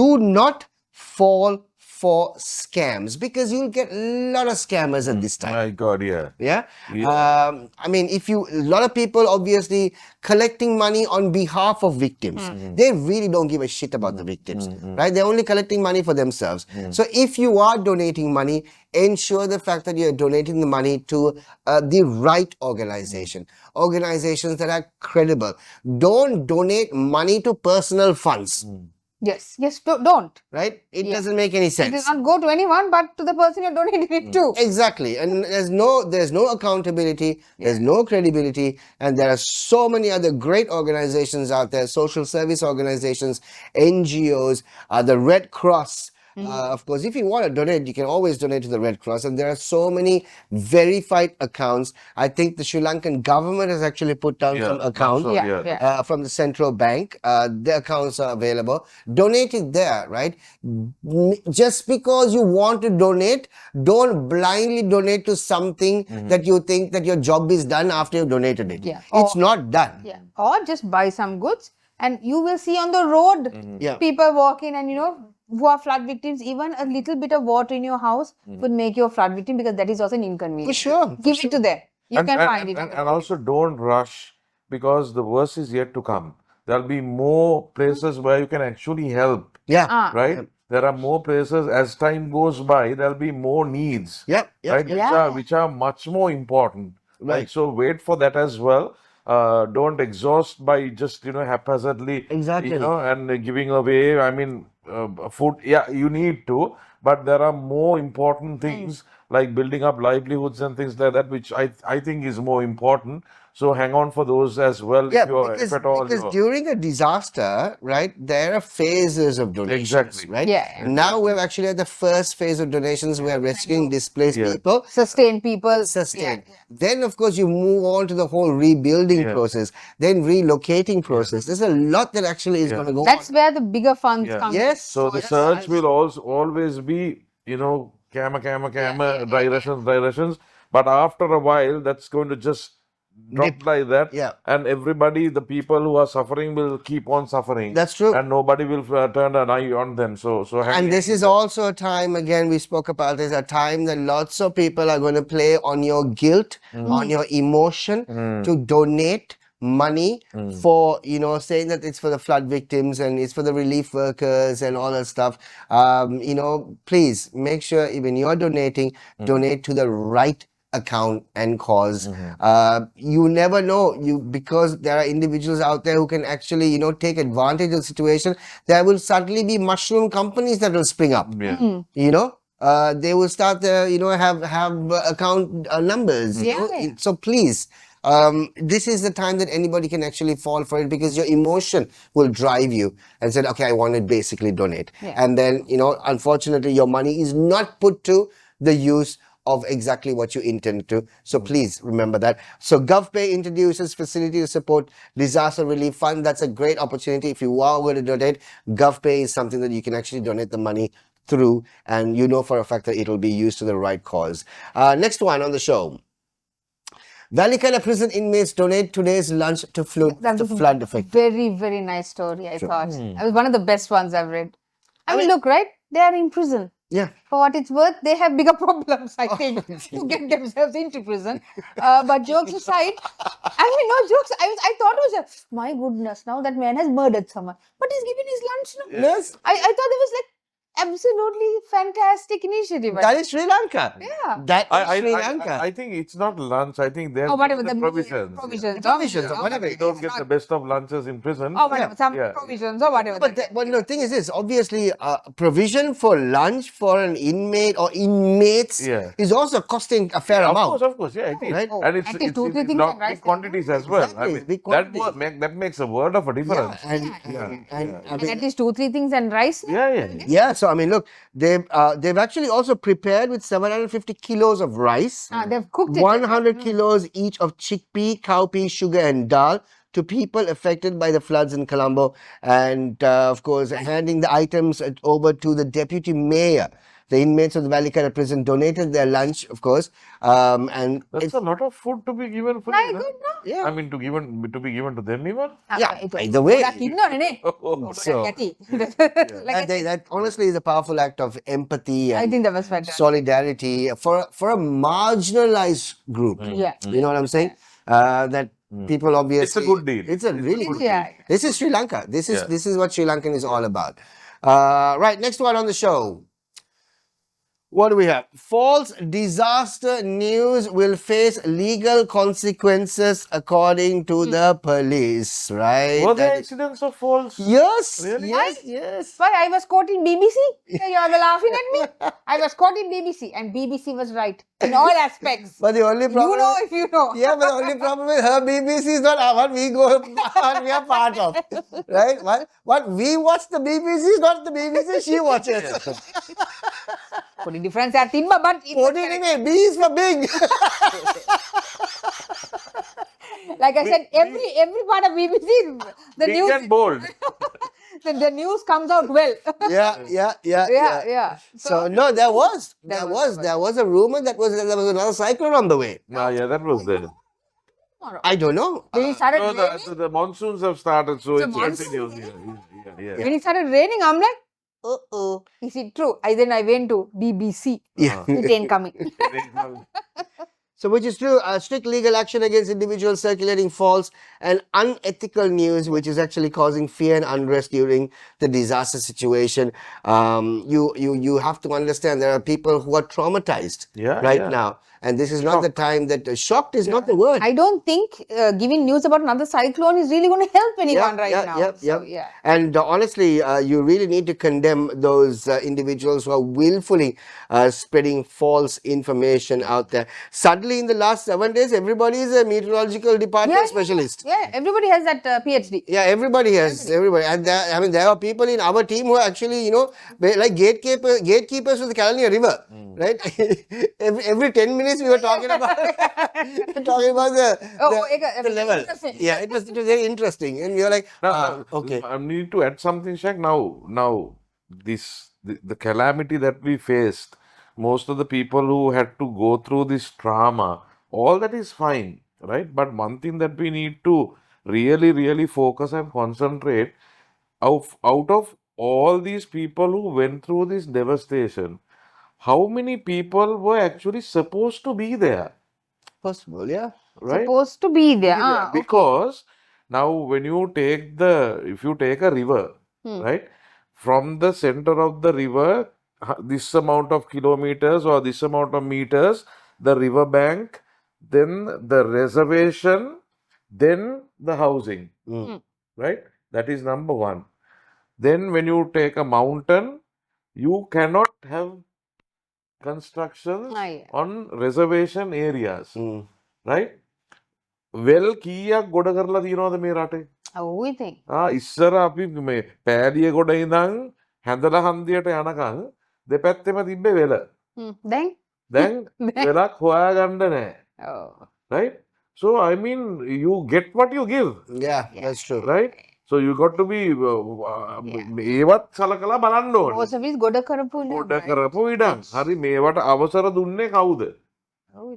A: Do not fall for scams, because you'll get a lot of scammers at this time.
B: My God, yeah.
A: Yeah.
B: Yeah.
A: I mean, a lot of people obviously collecting money on behalf of victims. They really don't give a shit about the victims, right? They're only collecting money for themselves. So if you are donating money, ensure the fact that you're donating the money to the right organization, organizations that are credible. Don't donate money to personal funds.
C: Yes, don't.
A: Right? It
C: Yeah.
A: doesn't make any
C: It
A: sense.
C: does not go to anyone, but to the person you're donating it to.
A: Exactly. And there's no accountability, there's no credibility, and there are so many other great organizations out there, social service organizations, NGOs, the Red Cross. Of course, if you want to donate, you can always donate to the Red Cross, and there are so many verified accounts. I think the Sri Lankan government has actually put down some accounts
B: so,
C: Yeah.
A: from the central bank. The accounts are available. Donate it there, right? Just because you want to donate, don't blindly donate to something that you think that your job is done after you've donated it.
C: Yeah.
A: It's not done.
C: Yeah. Or just buy some goods, and you will see on the road
A: Yeah.
C: people walking, and who are flood victims. Even a little bit of water in your house would make you a flood victim, because that is also an inconvenience.
A: For sure.
C: Give it to them. You can find it.
B: And also don't rush, because the worst is yet to come. There'll be more places where you can actually help,
A: Yeah.
B: right? There are more places. As time goes by, there'll be more needs,
A: Yep.
B: right?
C: Yeah.
B: Which are much more important, right?
A: Right.
B: So wait for that as well. Don't exhaust by just haphazardly,
A: Exactly.
B: and giving away. I mean, food. Yeah, you need to, but there are more important things like building up livelihoods and things like that, which I think is more important. So hang on for those as well.
A: Yeah,
B: if at all
A: because
B: you're-
A: during a disaster, right, there are phases of donations,
B: Exactly.
A: right?
C: Yeah.
A: And now we're actually at the first phase of donations. We're rescuing displaced people.
C: Sustain people.
A: Sustain. Then, of course, you move on to the whole rebuilding process, then relocating process. There's a lot that actually is going to go
C: That's
A: on.
C: where the bigger funds
B: Yeah.
C: come.
A: Yes.
B: So the search will also always be, directions. But after a while, that's going to just drop like that.
A: Yeah.
B: And everybody, the people who are suffering, will keep on suffering.
A: That's true.
B: And nobody will turn an eye on them. So hang
A: And
B: in
A: this is
B: there.
A: also a time, again, we spoke about this, a time that lots of people are going to play on your guilt, on your emotion, to donate money for, saying that it's for the flood victims and it's for the relief workers and all that stuff. Please make sure when you're donating, donate to the right account and cause. You never know, because there are individuals out there who can actually take advantage of the situation. There will suddenly be mushroom companies that will spring up. They will start have account numbers. So please, this is the time that anybody can actually fall for it, because your emotion will drive you and say, okay, I want to basically donate. And then unfortunately your money is not put to the use of exactly what you intend to. So please remember that. So GovPay introduces facility to support disaster relief fund. That's a great opportunity. If you are going to donate, GovPay is something that you can actually donate the money through, and for a fact that it'll be used to the right cause. Next one on the show. Valikana prison inmates donate today's lunch to flood affected.
C: Very, very nice story, I thought. It was one of the best ones I've read. I mean, look, right? They are in prison.
A: Yeah.
C: For what it's worth, they have bigger problems, I think, to get themselves into prison. But jokes aside, I mean, no jokes. I thought it was my goodness, now that man has murdered someone. But he's given his lunch. No?
A: Yes.
C: I thought it was like absolutely fantastic initiative.
A: That is Sri Lanka.
C: Yeah.
A: That is Sri Lanka.
B: I think it's not lunch. I think they're
C: whatever
B: the
C: the
B: provisions.
C: provisions,
A: Provisions,
C: or
A: whatever.
B: You don't get the best of lunches in prison.
C: or whatever, some
B: Yeah.
C: provisions or whatever.
A: But the thing is this, obviously, provision for lunch for an inmate or inmates is also costing a fair amount.
B: Of course, yeah, it is.
A: Right?
B: And it's
C: At least 2-3 things
B: not
C: and rice
B: big quantities as well. I
A: Exactly,
B: mean,
A: big quantities.
B: that makes a world of a difference.
A: And I
C: and
A: mean,
C: at least 2-3 things and rice.
B: Yeah.
A: so I mean, look, they've actually also prepared with 750 kilos of rice,
C: They've cooked it.
A: 100 kilos each of chickpea, cowpea, sugar, and dal to people affected by the floods in Colombo, and of course, handing the items over to the deputy mayor The inmates of the Valikara prison donated their lunch, of course. And
B: That's a lot of food to be given for
C: My
B: you, no?
C: goodness.
A: yeah,
B: I mean, to be given to them even.
A: yeah. Either way, so that honestly is a powerful act of empathy
C: I
A: and
C: think that was fantastic.
A: solidarity for a marginalized group.
C: Yeah.
A: You know what I'm saying? That people obviously.
B: It's a good deal.
A: It's a really good
C: Yeah.
A: deal. This is Sri Lanka. This is what Sri Lankan is all about. Right, next one on the show. What do we have? False disaster news will face legal consequences according to the police, right?
B: Were there
A: That is-
B: accidents of false?
A: Yes,
B: Really?
A: yes.
C: Why I was caught in BBC? You are laughing at me. I was caught in BBC, and BBC was right in all aspects.
A: But the only problem
C: You know if you know.
A: yeah, but the only problem is her BBC is not what we what we are part of. Right? What we watch the BBC is not the BBC she watches.
C: Putting difference at Timba, but it was correct.
A: Anyway, B is for big.
C: Like I said, every part of BBC, the
B: Big
C: news,
B: and bold.
C: the news comes out well.
A: Yeah. So no, there was a rumor that there was another cyclone on the way.
B: Yeah, that was there.
A: I don't know.
C: When it started
B: No,
C: raining,
B: the monsoons have started, so it's
C: monsoon-
B: continues. Yeah.
C: when it started raining, I'm like, is it true? Then I went to BBC.
A: Yeah.
C: It ain't coming.
A: So, which is true, strict legal action against individuals circulating false and unethical news, which is actually causing fear and unrest during the disaster situation. You have to understand there are people who are traumatized now, and this is not the time that shocked is not the word.
C: I don't think giving news about another cyclone is really going to help anyone now. So, yeah.
A: And honestly, you really need to condemn those individuals who are willfully spreading false information out there. Suddenly, in the last 7 days, everybody is a meteorological department specialist.
C: Yeah, everybody has that PhD.
A: Yeah, everybody has. Everybody. And there are people in our team who are actually, like gatekeepers of the Kalania River, right? every 10 minutes we were talking about the level. Yeah, it was very interesting. And we were like, okay.
B: I need to add something, Shaq. Now, the calamity that we faced, most of the people who had to go through this trauma, all that is fine, right? But one thing that we need to really, really focus and concentrate out of all these people who went through this devastation, how many people were actually supposed to be there?
A: Possible, yeah.
B: Right?
C: Supposed to be there.
B: Because now when you take if you take a river, right? From the center of the river, this amount of kilometers or this amount of meters, the river bank, then the reservation, then the housing, right? That is number one. Then when you take a mountain, you cannot have constructions on reservation areas, right? Well, කීයක් ගොඩ කරලා තියෙනවද මේ රටේ?
C: We think.
B: ඉස්සර අපි මේ පෑලිය ගොඩ ඉඳන් හැඳලා හන්දියට යනකම් දෙපැත්තෙම තිබ්බේ වෙල. දැන් වෙලක් හොයාගන්න නැහැ. Right? So I mean, you get what you give.
A: Yeah, that's true.
B: Right? So you got to be ඒවත් සලකලා බලන්න ඕනේ.
C: Groceries ගොඩ කරපු
B: ඉඩම්. හරි මේවට අවසර දුන්නේ කවුද?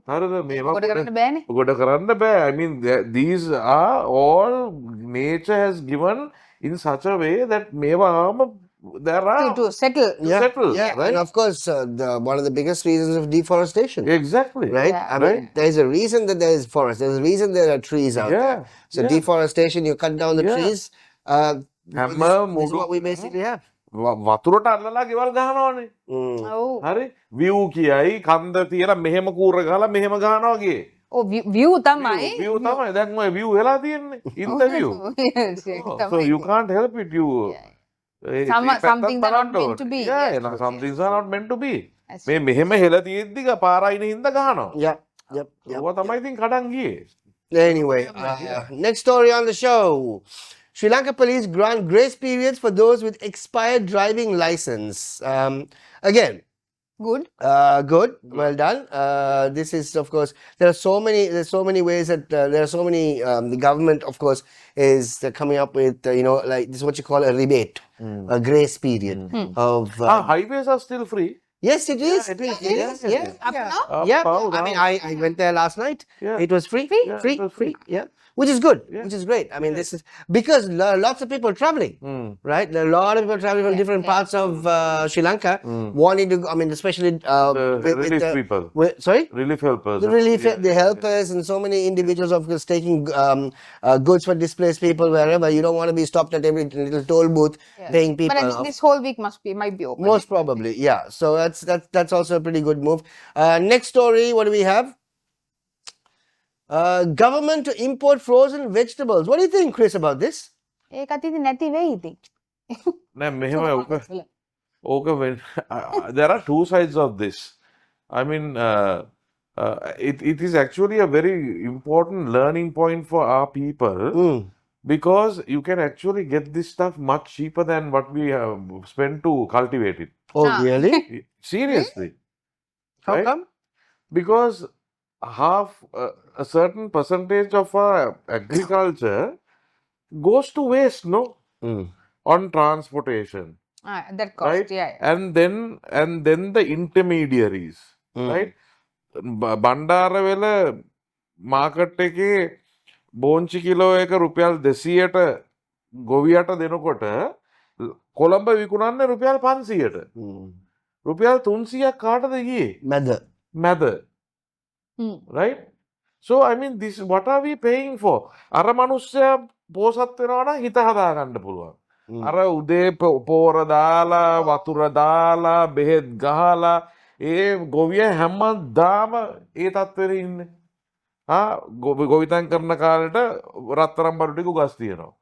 B: හරිද මේවා
C: ගොඩ කරන්න බෑනේ.
B: ගොඩ කරන්න බෑ. I mean these are all nature has given in such a way that මේවාම there are
C: to settle.
A: Yeah, right? And of course, one of the biggest reasons of deforestation.
B: Exactly.
A: Right?
C: Yeah.
A: I mean, there's a reason that there is forest. There's a reason there are trees out there. So deforestation, you cut down the trees. This is what we basically have.
B: වතුරට අල්ලලා ගෙවල් ගහනවානේ. හරි? view කියයි කන්ද තියලා මෙහෙම කූර ගහලා මෙහෙම ගහනවා කියේ.
C: View තමයි.
B: view තමයි. දැන් ඔය view වෙලා තියෙන්නේ. in the view. So you can't help it.
C: Some things are not meant to be.
B: Yeah, some things are not meant to be. මේ මෙහෙම හෙල තියෙද්දි පාරයින හින්දා ගහනවා.
A: Yep.
B: ඒවා තමයි ඉතින් කඩන් ගියේ.
A: Anyway, next story on the show. Sri Lanka police grant grace periods for those with expired driving license. Again,
C: Good.
A: Good. Well done. This is, of course, there's so many ways that there are so many. The government, of course, is coming up with like this is what you call a rebate, a grace period of.
B: Highways are still free.
A: Yes, it is.
B: it is.
A: Yes,
B: Yeah.
A: yes.
C: Up now?
B: Up,
A: Yeah,
B: down,
A: I mean,
B: down.
A: I went there last night.
B: Yeah.
A: It was free,
C: Free?
B: Yeah,
A: free,
B: it was
A: free.
B: free.
A: Yeah, which is good,
B: Yeah.
A: which is great. I mean,
B: Yeah.
A: this is because lots of people traveling, right? There are a lot of people traveling from different parts of Sri Lanka, wanting to. I mean, especially
B: The
A: with
B: relief
A: the
B: people.
A: sorry.
B: Relief helpers.
A: The relief,
B: Yeah,
A: the
B: yeah,
A: helpers, and so many individuals of course taking goods for displaced people wherever. You don't want to be stopped at every little toll booth paying people.
C: But I think this whole week might be open.
A: Most probably, yeah. So that's also a pretty good move. Next story, what do we have? Government to import frozen vegetables. What do you think, Chris, about this?
C: ඒකත් ඉතින් නැති වෙයි ඉතින්.
B: නෑ මෙහෙම ඕක there are two sides of this. I mean, it is actually a very important learning point for our people because you can actually get this stuff much cheaper than what we have spent to cultivate it.
A: Oh, really?
B: Seriously.
A: How
B: Right?
A: come?
B: Because a certain percentage of our agriculture goes to waste, no? On transportation.
C: That cost,
B: Right?
C: yeah.
B: And then the intermediaries, right? Bandarawela market එකේ බෝංචි kilo එක රුපියල් 200ට ගොවියට දෙනකොට කොළඹ විකුණන්නේ රුපියල් 500ට. රුපියල් 300ක් කාටද ගියේ? මැද. Right? So I mean this what are we paying for? අර මනුස්සයා පෝසත් වෙනවා නම් හිත හදා ගන්න පුළුවන්. අර උදේ පෝර දාලා වතුර දාලා බෙහෙත් ගහලා ඒ ගොවිය හැමදාම ඒ තත්ත්වෙට ඉන්නේ. ගොවිතැන් කරන කාලෙට රත්තරන් බඩු ටික උගස් තියෙනවා.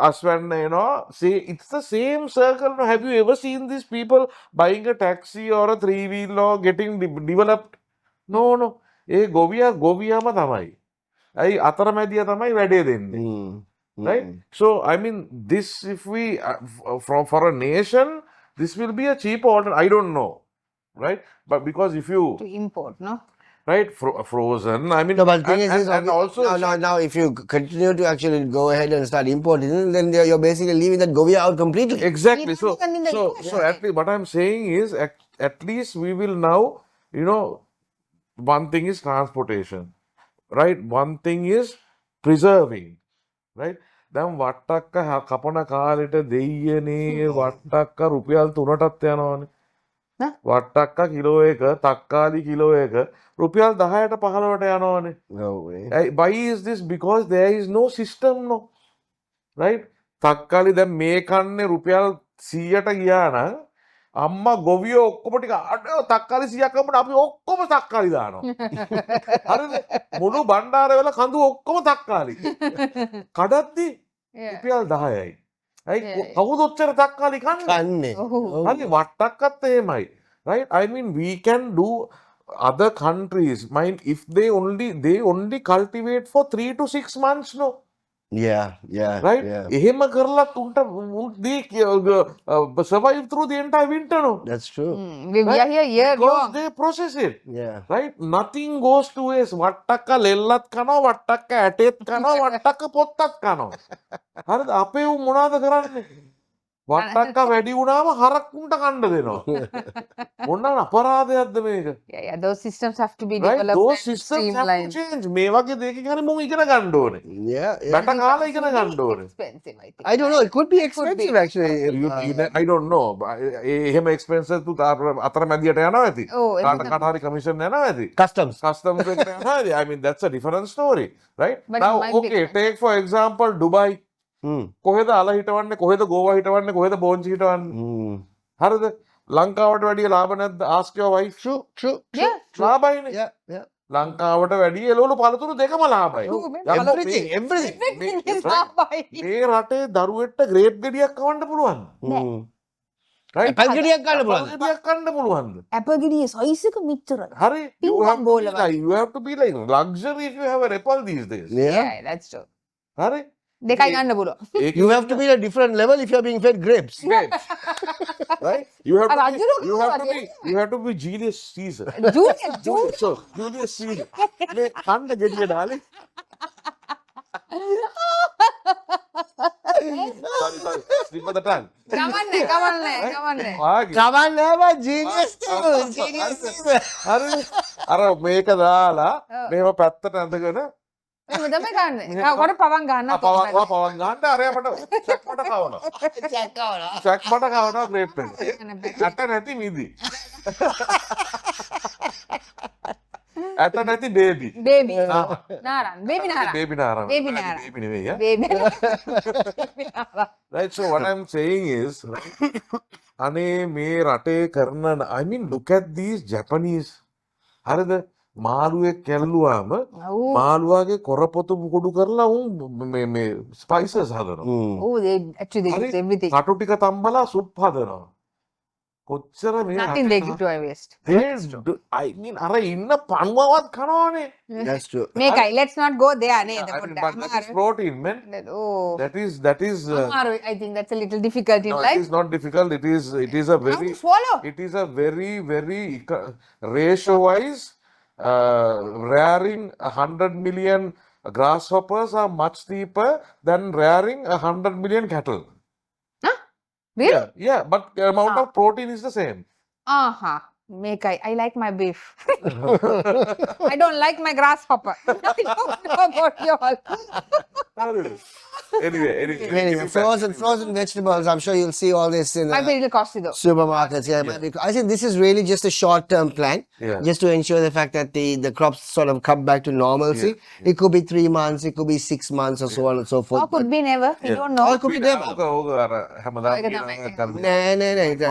B: අස්වැන්න එනවා. See, it's the same circle. Have you ever seen these people buying a taxi or a three-wheel or getting developed? No. ඒ ගොවියාම තමයි. ඇයි අතරමැදියා තමයි වැඩේ දෙන්නේ. Right? So, I mean, this, if we, for a nation, this will be a cheap order. I don't know. Right? But because if you...
C: To import, no?
B: Right? Frozen. I mean...
A: No, but the thing is,
B: and also...
A: Now, if you continue to actually go ahead and start importing, then you're basically leaving that govia out completely.
B: Exactly.
C: We don't even in the
B: So at least what I'm saying is, at least we will now, one thing is transportation. Right? One thing is preserving. Right? දැන් වට්ටක්ක කපන කාලෙට දෙයියනේ වට්ටක්ක රුපියල් 3ටත් යනවානේ. වට්ටක්ක kilo එක, තක්කාලි kilo එක රුපියල් 10ට 15ට යනවානේ.
A: No way.
B: Why is this? Because there is no system, no. Right? තක්කාලි දැන් මේ කන්නේ රුපියල් 100ට ගියා නම් අම්මා ගොවියෝ ඔක්කොම ටික තක්කාලි 100ක් කපුණ අපි ඔක්කොම තක්කාලි දානවා. හරිද? මුළු බණ්ඩාරවල කඳු ඔක්කොම තක්කාලි. කඩද්දි රුපියල් 10යි. කවුද ඔච්චර තක්කාලි කන්නේ? හරි වට්ටක්කත් එහෙමයි. Right? I mean, we can do other countries. Mind if they only cultivate for 3 to 6 months, no.
A: Yeah.
B: Right?
A: Yeah.
B: එහෙම කරලත් they survive through the entire winter, no.
A: That's true.
C: We are here year
B: Because
C: long.
B: they process it.
A: Yeah.
B: Right? Nothing goes to waste. වට්ටක්ක ලෙල්ලත් කනවා, වට්ටක්ක ඇටෙත් කනවා, වට්ටක්ක පොත්තත් කනවා. හරිද? අපේ උන් මොනවද කරන්නේ? වට්ටක්ක වැඩි වුණාම හරක්කුන්ට කන්න දෙනවා. මොන අපරාධයක්ද මේක?
C: Yeah, those systems have to be
B: Right?
C: developed
B: Those
C: and
B: systems have to
C: streamlined.
B: change. මේ වගේ දෙයකින් හරි මොන් ඉගෙන ගන්න ඕනේ.
A: Yeah.
B: බැට කාලා ඉගෙන ගන්න ඕනේ.
C: Expensive, I think.
A: I don't know. It could be expensive actually.
B: I don't know. එහෙම expenses තු අතරමැදියට යනවා ඇති. කාට හරි commission යනවා ඇති.
A: Customs
B: එකට යනවා ඇති. I mean, that's a different story. Right?
C: But
B: Now,
C: it might be
B: okay, take for example Dubai. කොහෙද අල හිටවන්නේ, කොහෙද ගෝවා හිටවන්නේ, කොහෙද බෝංචි හිටවන්නේ? හරිද? ලංකාවට වැඩිය ලාභ නැද්ද? Ask your wife.
A: True.
C: Yeah.
B: ලාභයිනේ.
A: Yeah.
B: ලංකාවට වැඩිය එළවලු පළතුරු දෙකම ලාභයි.
A: Everything.
C: Everything is
B: Right?
C: Dubai.
B: මේ රටේ දරුවෙක්ට ග්‍රේප් ගෙඩියක් කවන්න පුළුවන්. Right?
A: Apple ගෙඩියක් ගන්න පුළුවන්.
B: ගෙඩියක් කන්න පුළුවන්ද?
C: Apple ගෙඩියේ size එක මෙච්චරයි.
B: හරි. You
C: Ping
B: have
C: pong
B: to
C: ball
B: be like, you have to be like luxury if you have an apple these days.
A: Yeah.
C: Yeah, that's true.
B: හරි.
C: දෙකයි ගන්න පුළුවන්.
A: You have to be at a different level if you're being fed grapes.
B: Right? You have to
C: රජුරු
B: you have to be Julius Caesar.
C: Julius.
B: So, Julius Caesar. මේ කන්න ගෙඩිය ඩාලේ. Sorry. Slip of the tongue.
C: Come on.
A: Come on, never genius too. Genius.
B: අර මේක දාලා මේව පැත්තට ඇඳගෙන
C: එහෙම තමයි ගන්න. කොට පවන් ගන්න.
B: පවන් ගන්න අරයාට චැක් මට කවනවා. චැක් මට කවනවා ග්‍රේප් එක. ඇට නැති මිදි. ඇට නැති බේබි.
C: බේබි. නාරන්. බේබි නාරන්.
B: බේබි නාරන්.
C: බේබි නාරන්.
B: බේබි නෙවෙයි යා.
C: බේබි නාරන්.
B: Right, so what I'm saying is, අනේ මේ රටේ කරන, I mean, look at these Japanese. හරිද? මාළුවෙක් කැල්ලුවාම මාළුවාගේ කොරපොතු මුකුඩු කරලා මේ ස්පයිසස් හදනවා.
C: Oh, they actually they use everything.
B: කටු ටික තම්බලා සුප් හදනවා. කොච්චර මේ
C: Nothing they give to our waste.
B: I mean අර ඉන්න පණුවවත් කනවනේ.
A: That's true.
C: මේකයි, let's not go there නේද
B: But that is protein, man.
C: Oh.
B: That is
C: I think that's a little difficult in
B: no,
C: life.
B: it is not difficult. It is a
C: How
B: very
C: to swallow?
B: it is a very ratio wise rearing 100 million grasshoppers are much cheaper than rearing 100 million cattle.
C: Huh? Really?
B: Yeah, but the amount of protein is the same.
C: මේකයි. I like my beef. I don't like my grasshopper. I don't know about y'all.
A: Anyway, frozen vegetables. I'm sure you'll see all this in
C: Might be a little costly though.
A: supermarkets. Yeah, I think this is really just a short-term plan, just to ensure the fact that the crops sort of come back to normalcy. It could be 3 months, it could be 6 months, or so on and so forth.
C: Or could be never. We don't know.
A: Or it could be never. No.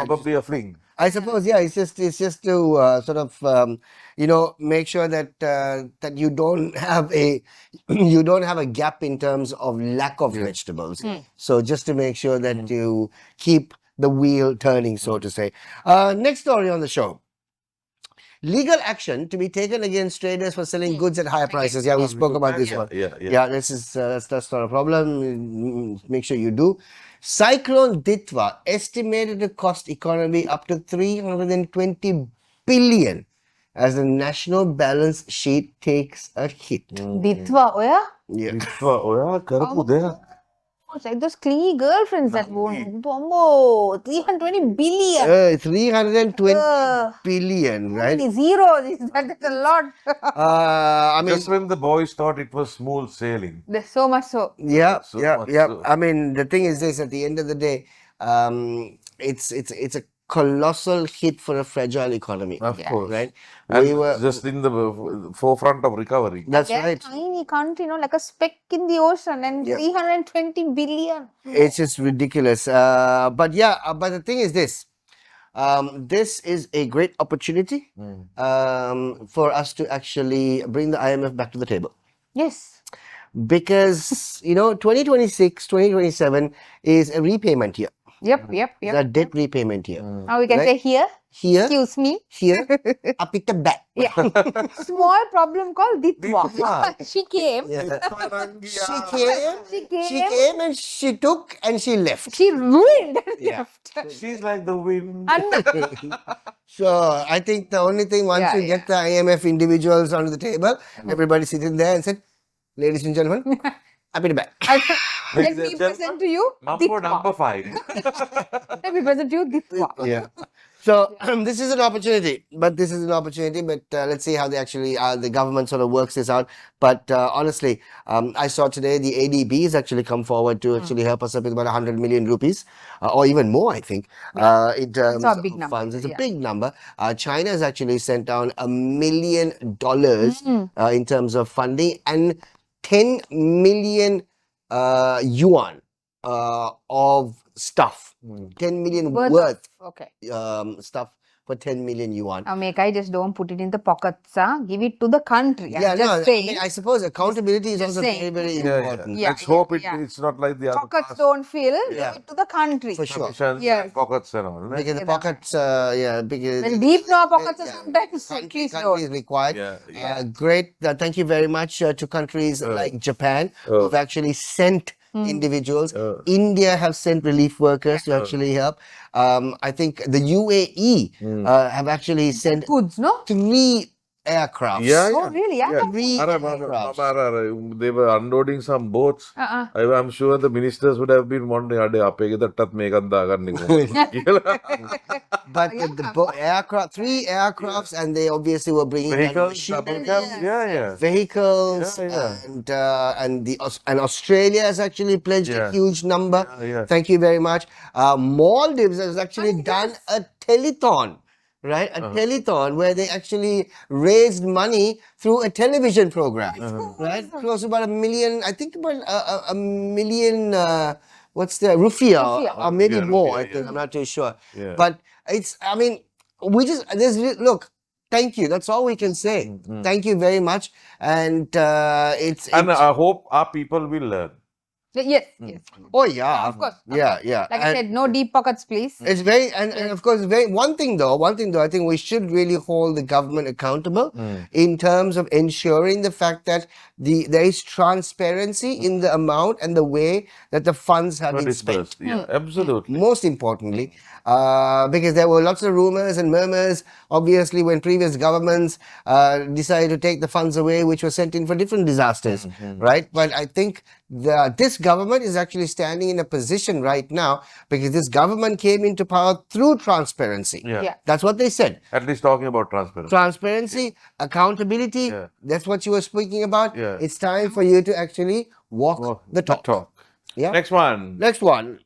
B: Probably a fling.
A: I suppose, yeah, it's just to sort of make sure that that you don't have a gap in terms of lack of vegetables. So just to make sure that you keep the wheel turning, so to say. Next story on the show. Legal action to be taken against traders for selling goods at higher prices. Yeah, we spoke about this one. Yeah, that's not a problem. Make sure you do. Cyclone Ditwa estimated to cost economy up to 320 billion as the national balance sheet takes a hit.
C: Ditwa,
A: Yeah.
C: It's like those clingy girlfriends that won't. Bombo, 320 billion.
A: 320 billion, right?
C: Many zeros. That's a lot.
A: I mean,
B: Just when the boys thought it was smooth sailing.
C: There's so much so.
A: yeah.
B: much so.
A: I mean, the thing is this: at the end of the day, it's a colossal hit for a fragile economy.
B: Of course.
A: Right?
B: And
A: We were.
B: just in the forefront of recovery.
A: That's
C: They're a
A: right.
C: tiny country, like a speck in the ocean, and 320 billion.
A: It's just ridiculous. But the thing is this. This is a great opportunity for us to actually bring the IMF back to the table.
C: Yes.
A: Because, 2026, 2027 is a repayment year.
C: Yep.
A: A debt repayment year.
C: Now we can
A: Right?
C: say here.
A: Here,
C: Excuse me.
A: here, apita back.
C: Yeah. Small problem called Ditwa. She came.
A: She came and she took and she left.
C: She ruined and
A: Yeah.
C: left.
B: She's like the wind.
A: So I think the only thing, once you get the IMF individuals onto the table, everybody sitting there and said, ladies and gentlemen, apita back.
C: Let me present to you
B: Mambo
C: Ditwa.
B: number 5.
C: Let me present to you Ditwa.
A: Yeah. So this is an opportunity, but let's see how they actually, the government sort of works this out. But honestly, I saw today the ADB has actually come forward to actually help us up with about 100 million rupees, or even more, I think, in terms
C: a big
A: of
C: number,
A: funds. It's a big number. China has actually sent down $1 million in terms of funding and 10 million yuan of stuff. 10 million worth
C: Okay.
A: stuff for 10 million yuan.
C: Now, I just don't put it in the pockets. Give it to the country. I'm
A: Yeah,
C: just
A: no,
C: saying.
A: I suppose accountability is
C: Just
A: also
C: saying.
A: very, very important.
C: Yeah,
B: Let's hope
C: yeah.
B: it's not like the other
C: Pockets don't fill.
A: Yeah.
C: Give it to the country.
A: For sure.
B: Commissions
C: Yes.
B: and pockets and all. Right?
A: Because the pockets, because
C: Well, deep no pockets are sometimes
A: country
C: please
A: is
C: don't.
A: required.
B: Yeah.
A: Great. Thank you very much to countries like Japan who've actually sent individuals. India have sent relief workers to actually help. I think the UAE have actually sent
C: Goods, no?
A: 3 aircrafts.
B: Yeah.
C: Oh, really? Yeah.
A: Three aircrafts.
B: They were unloading some boats. I'm sure the ministers would have been wondering,
A: But aircraft, three aircrafts, and they obviously were bringing
B: vehicles,
A: machinery, vehicles, and Australia has actually pledged a huge number. Thank you very much. Maldives has actually done a telethon. Right, a telethon where they actually raised money through a television program. Right, close to about 1 million. I think about a million. What's the rupiah or maybe more? I think I'm not too sure. But it's. I mean, we just look. Thank you. That's all we can say. Thank you very much. And
B: And I hope our people will learn.
C: Yes.
A: Oh yeah,
C: Of course.
A: yeah.
C: Like I said, no deep pockets, please.
A: It's very and of course one thing though I think we should really hold the government accountable in terms of ensuring the fact that there is transparency in the amount and the way that the funds have been spent.
B: Yeah, absolutely.
A: Most importantly, because there were lots of rumors and murmurs, obviously, when previous governments decided to take the funds away, which were sent in for different disasters, right? But I think this government is actually standing in a position right now because this government came into power through transparency.
C: Yeah.
A: That's what they said.
B: At least talking about transparency.
A: Transparency, accountability, that's what you were speaking about. It's time for you to actually walk the talk. Yeah.
B: Next one.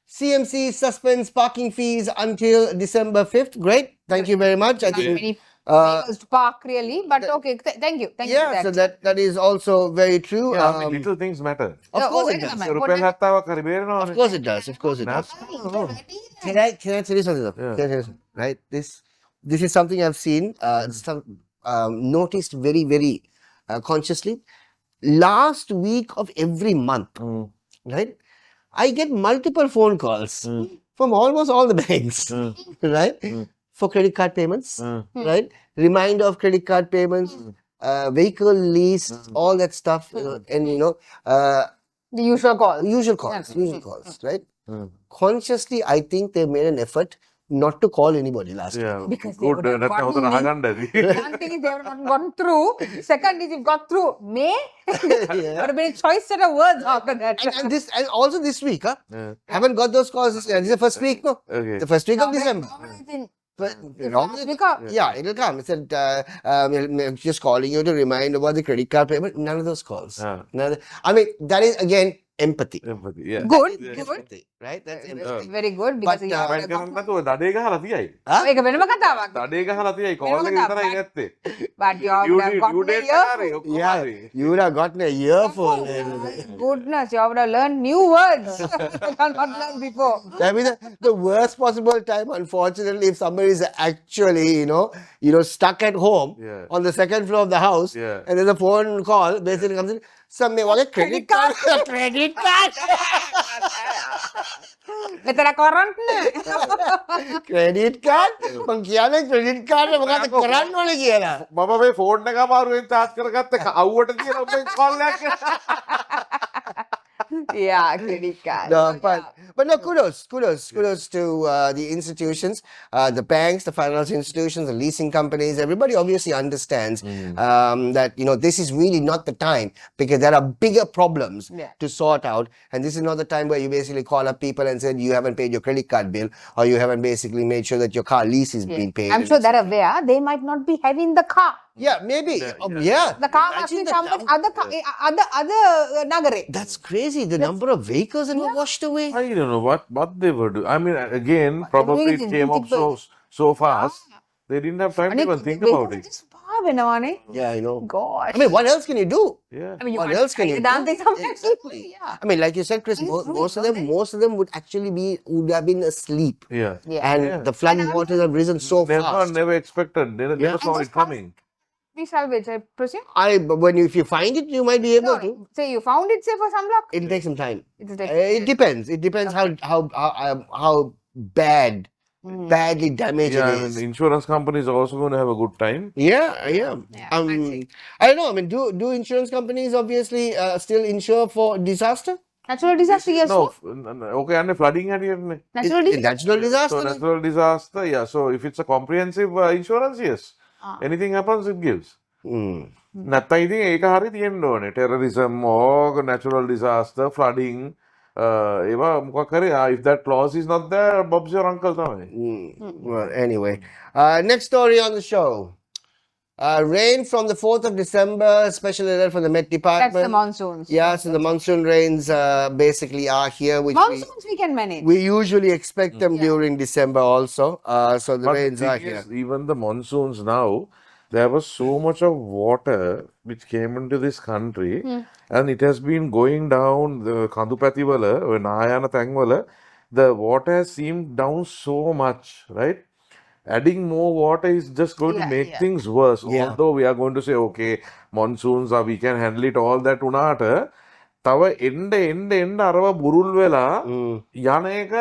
A: CMC suspends parking fees until December 5th. Great. Thank you very much. I think
C: Many vehicles to park really, but okay. Thank you. Thank you for that.
A: so that is also very true.
B: Yeah, I mean, little things matter.
A: Of course it
C: wait a
A: does.
C: minute.
A: Of course it does. Of course it does. Can I tell you something? Though? Can I tell you something? Right. This is something I've seen. Noticed very very consciously. Last week of every month, right? I get multiple phone calls from almost all the banks, right? For credit card payments, right? Reminder of credit card payments, vehicle lease, all that stuff, and
C: The usual calls.
A: usual calls, right? Consciously, I think they made an effort not to call anybody last week.
B: Yeah.
C: Because they
B: Good.
C: would have gotten me. One thing is they have not gone through. Second is you've got through. May? There have been a choice set of words after that.
A: And also this week, haven't got those calls. This is the first week, no?
B: Okay.
A: The first week of December.
C: Because
A: Yeah, it'll come. It said, just calling you to remind about the credit card payment. None of those calls. I mean, that is again empathy.
B: Empathy, yeah.
C: good.
A: Empathy, right? That's empathy.
C: Very good. Because
A: But,
C: you have
B: Mind කරන්න නැතුව දඩේ ගහලා තියයි.
C: ඒක වෙනම කතාවක්.
B: දඩේ ගහලා තියයි call එක විතරයි නැත්තේ.
C: But you would have gotten a year.
A: Yeah, you would have gotten a earful.
C: Goodness, you would have learned new words. I have not learned before.
A: I mean, the worst possible time, unfortunately, if somebody is actually, stuck at home on the second floor of the house, and there's a phone call, basically comes in, some wallet credit card, credit card,
C: මෙතන current
A: credit card, මං කියන්නේ credit card එක මොකක්ද කරන්න ඕනේ කියලා.
B: මම මේ ෆෝන් එක අමාරුවෙන් charge කරගත්ත අවුවට තියෙන ඔබේ කෝල් එකක්.
C: Yeah, credit card.
A: No, but no, kudos to the institutions, the banks, the financial institutions, the leasing companies. Everybody obviously understands that this is really not the time because there are bigger problems to sort out, and this is not the time where you basically call up people and said you haven't paid your credit card bill or you haven't basically made sure that your car lease is being paid.
C: I'm sure they're aware they might not be having the car.
A: Yeah, maybe.
C: The car must be somewhere other nagare.
A: That's crazy. The number of vehicles that were washed away.
B: I don't know what they were doing. I mean, again, probably it came up so fast. They didn't have time to even think about it.
A: Yeah, I know.
C: God.
A: I mean, what else can you do?
B: Yeah.
C: I mean,
A: What else can you do?
C: Exactly. Yeah.
A: I mean, like you said, Chris, most of them would actually would have been asleep.
B: Yeah.
A: And the flood waters have risen so fast.
B: Never expected. They never saw it coming.
C: We salvage, I presume.
A: If you find it, you might be able to.
C: Say you found it, say for some luck.
A: It'll take some time.
C: It'll take
A: It depends. It depends how badly damaged
B: Yeah,
A: it
B: I mean,
A: is.
B: the insurance companies are also going to have a good time.
A: Yeah.
C: I see.
A: I don't know. I mean, do insurance companies obviously still insure for disaster?
C: Natural disaster, yes.
B: No, okay, and flooding had here.
C: Natural disaster.
A: Natural disaster.
B: So natural disaster, yeah. So if it's a comprehensive insurance, yes. Anything happens, it gives.
A: Mm.
B: නැත්තම් ඉතින් ඒක හරි තියෙන්න ඕනේ. Terrorism or natural disaster, flooding, ඒවා මොකක් හරි if that clause is not there, Bob's your uncle තමයි.
A: Well, anyway, next story on the show. Rain from the 4th of December, special alert from the Met Department.
C: That's the monsoons.
A: Yeah, so the monsoon rains basically are here, which
C: Monsoons we can manage.
A: we usually expect them during December also. So the
B: But
A: rains
B: the
A: are
B: thing
A: here.
B: is, even the monsoons now, there was so much of water which came into this country, and it has been going down the Kandupatiwala, Nayana Tangwala. The water has seemed down so much, right? Adding more water is just going to make things worse.
A: Yeah.
B: Although we are going to say, okay, monsoons are, we can handle it, all that උනාට තව එන්න අරව බුරුල් වෙලා යන එක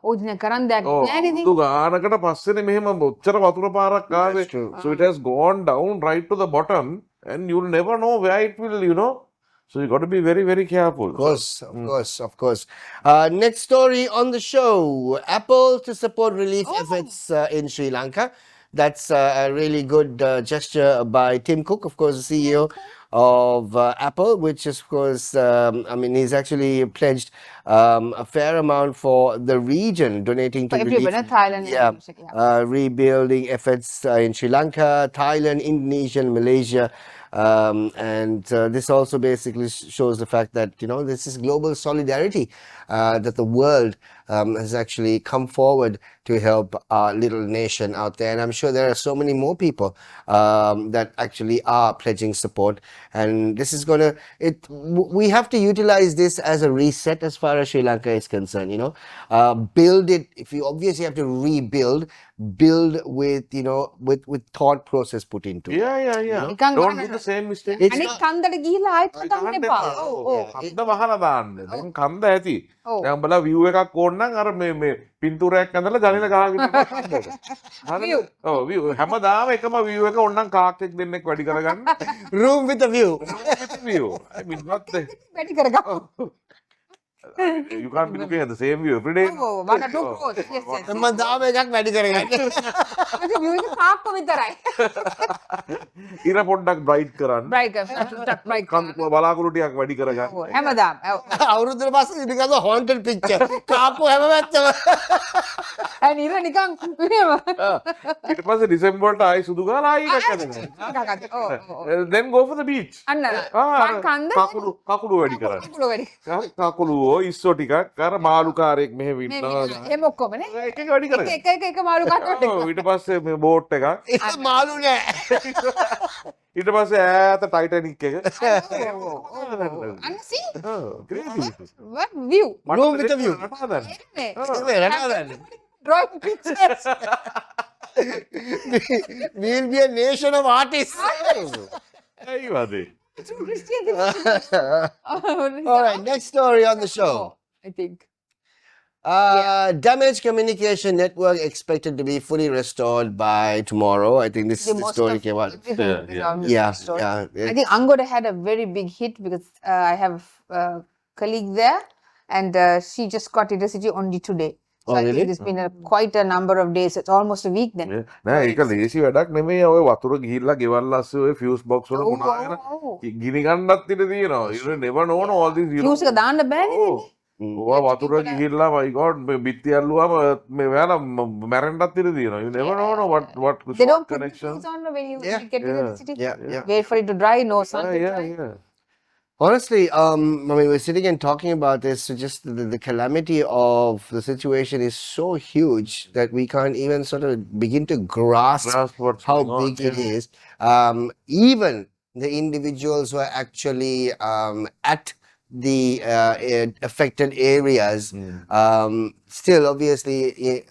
C: ඕදින කරන් දැක් නෑනේ ඉතින්.
B: ගානකට පස්සේනේ මෙහෙම ඔච්චර වතුර පාරක් ආවේ. So it has gone down right to the bottom, and you'll never know where it will, So you got to be very, very careful.
A: Of course. Next story on the show. Apple to support relief efforts in Sri Lanka. That's a really good gesture by Tim Cook, of course, the CEO of Apple, which is, of course, he's actually pledged a fair amount for the region, donating to relief.
C: Thailand.
A: Rebuilding efforts in Sri Lanka, Thailand, Indonesia, and Malaysia. And this also basically shows the fact that, this is global solidarity, that the world has actually come forward to help our little nation out there. And I'm sure there are so many more people that actually are pledging support. And this is we have to utilize this as a reset as far as Sri Lanka is concerned, build it. If you obviously have to rebuild, build with, with thought process put into it.
B: Yeah. Don't do the same mistake.
C: අනිත් කන්දට ගිහිලා ආයෙත් හදන්න එපා.
B: කන්ද වහලා දාන්න. දැන් කන්ද ඇති. දැන් උඹලා view එකක් ඕන නම් අර මේ පින්තූරයක් ඇඳලා ජනෙල ගහගෙන
C: View.
B: view හැමදාම එකම view එක ඕන නම් කාක්කෙක් දෙන්නෙක් වැඩි කරගන්න.
A: Room with a view.
B: view. I mean not the
C: වැඩි කරගන්න.
B: you can't be looking at the same view every day.
C: One or two crores. Yes.
A: හැමදාම එකක් වැඩි කරගන්න.
C: ඒක view එක කාක්ක විතරයි.
B: ඉර පොඩ්ඩක් bright කරන්න.
C: Bright කරන්න.
B: බලාකුළු ටිකක් වැඩි කරගන්න.
C: හැමදාම.
A: අවුරුද්දට පස්සේ ඉතින් haunted picture. කාපු හැම පැත්තම.
C: and ඉර නිකන් මෙහෙම.
B: ඊට පස්සේ ඩිසෙම්බර් වලට ආයි සුදු ගාලා ආයි එකක් කරනවා. then go for the beach.
C: අන්න කන්ද
B: කකුළු වැඩි කරන්න.
C: කකුළු වැඩි.
B: කකුළුවෝ ඉස්සෝ ටිකක් අර මාළුකාරයෙක් මෙහෙම ඉන්නවා.
C: එහෙම ඔක්කොම නේ.
B: එක වැඩි කරගන්න.
C: එක මාළු කට්ටක්.
B: ඊට පස්සේ මේ බෝට් එකක්.
A: ඒක මාළු නෑ.
B: ඊට පස්සේ ඈත ටයිටැනික් එක.
C: and see
B: crazy.
C: what view.
A: Room with a view.
C: drawing pictures.
A: We'll be a nation of artists.
B: ඇයි වදේ?
A: All right, next story on the show.
C: I think.
A: Damaged communication network expected to be fully restored by tomorrow. I think this story came out. Yeah.
C: I think Angoda had a very big hit because I have a colleague there, and she just got electricity only today. So I think it's been quite a number of days. It's almost a week then.
B: නෑ ඒක ලේසි වැඩක් නෙමෙයි. ඔය වතුර ගිහිල්ලා ගෙවල් ඇස්සේ ඔය fuse box වල මොනවා ගිනි ගන්නත් ඉඩ තියෙනවා. You never know all these.
C: Fuse එක දාන්න බෑනේ.
B: ඔය වතුර ගිහිල්ලා my god බිත්ති ඇල්ලුවාම මේ වැල මැරෙන්නත් ඉඩ තියෙනවා. You never know what
C: They don't put
B: connection.
C: fuse on when you get electricity.
A: Yeah.
C: Wait for it to dry. No sun.
B: Yeah.
A: Honestly, we're sitting and talking about this. So just the calamity of the situation is so huge that we can't even sort of begin to grasp how big it is. Even the individuals who are actually at the affected areas, still obviously,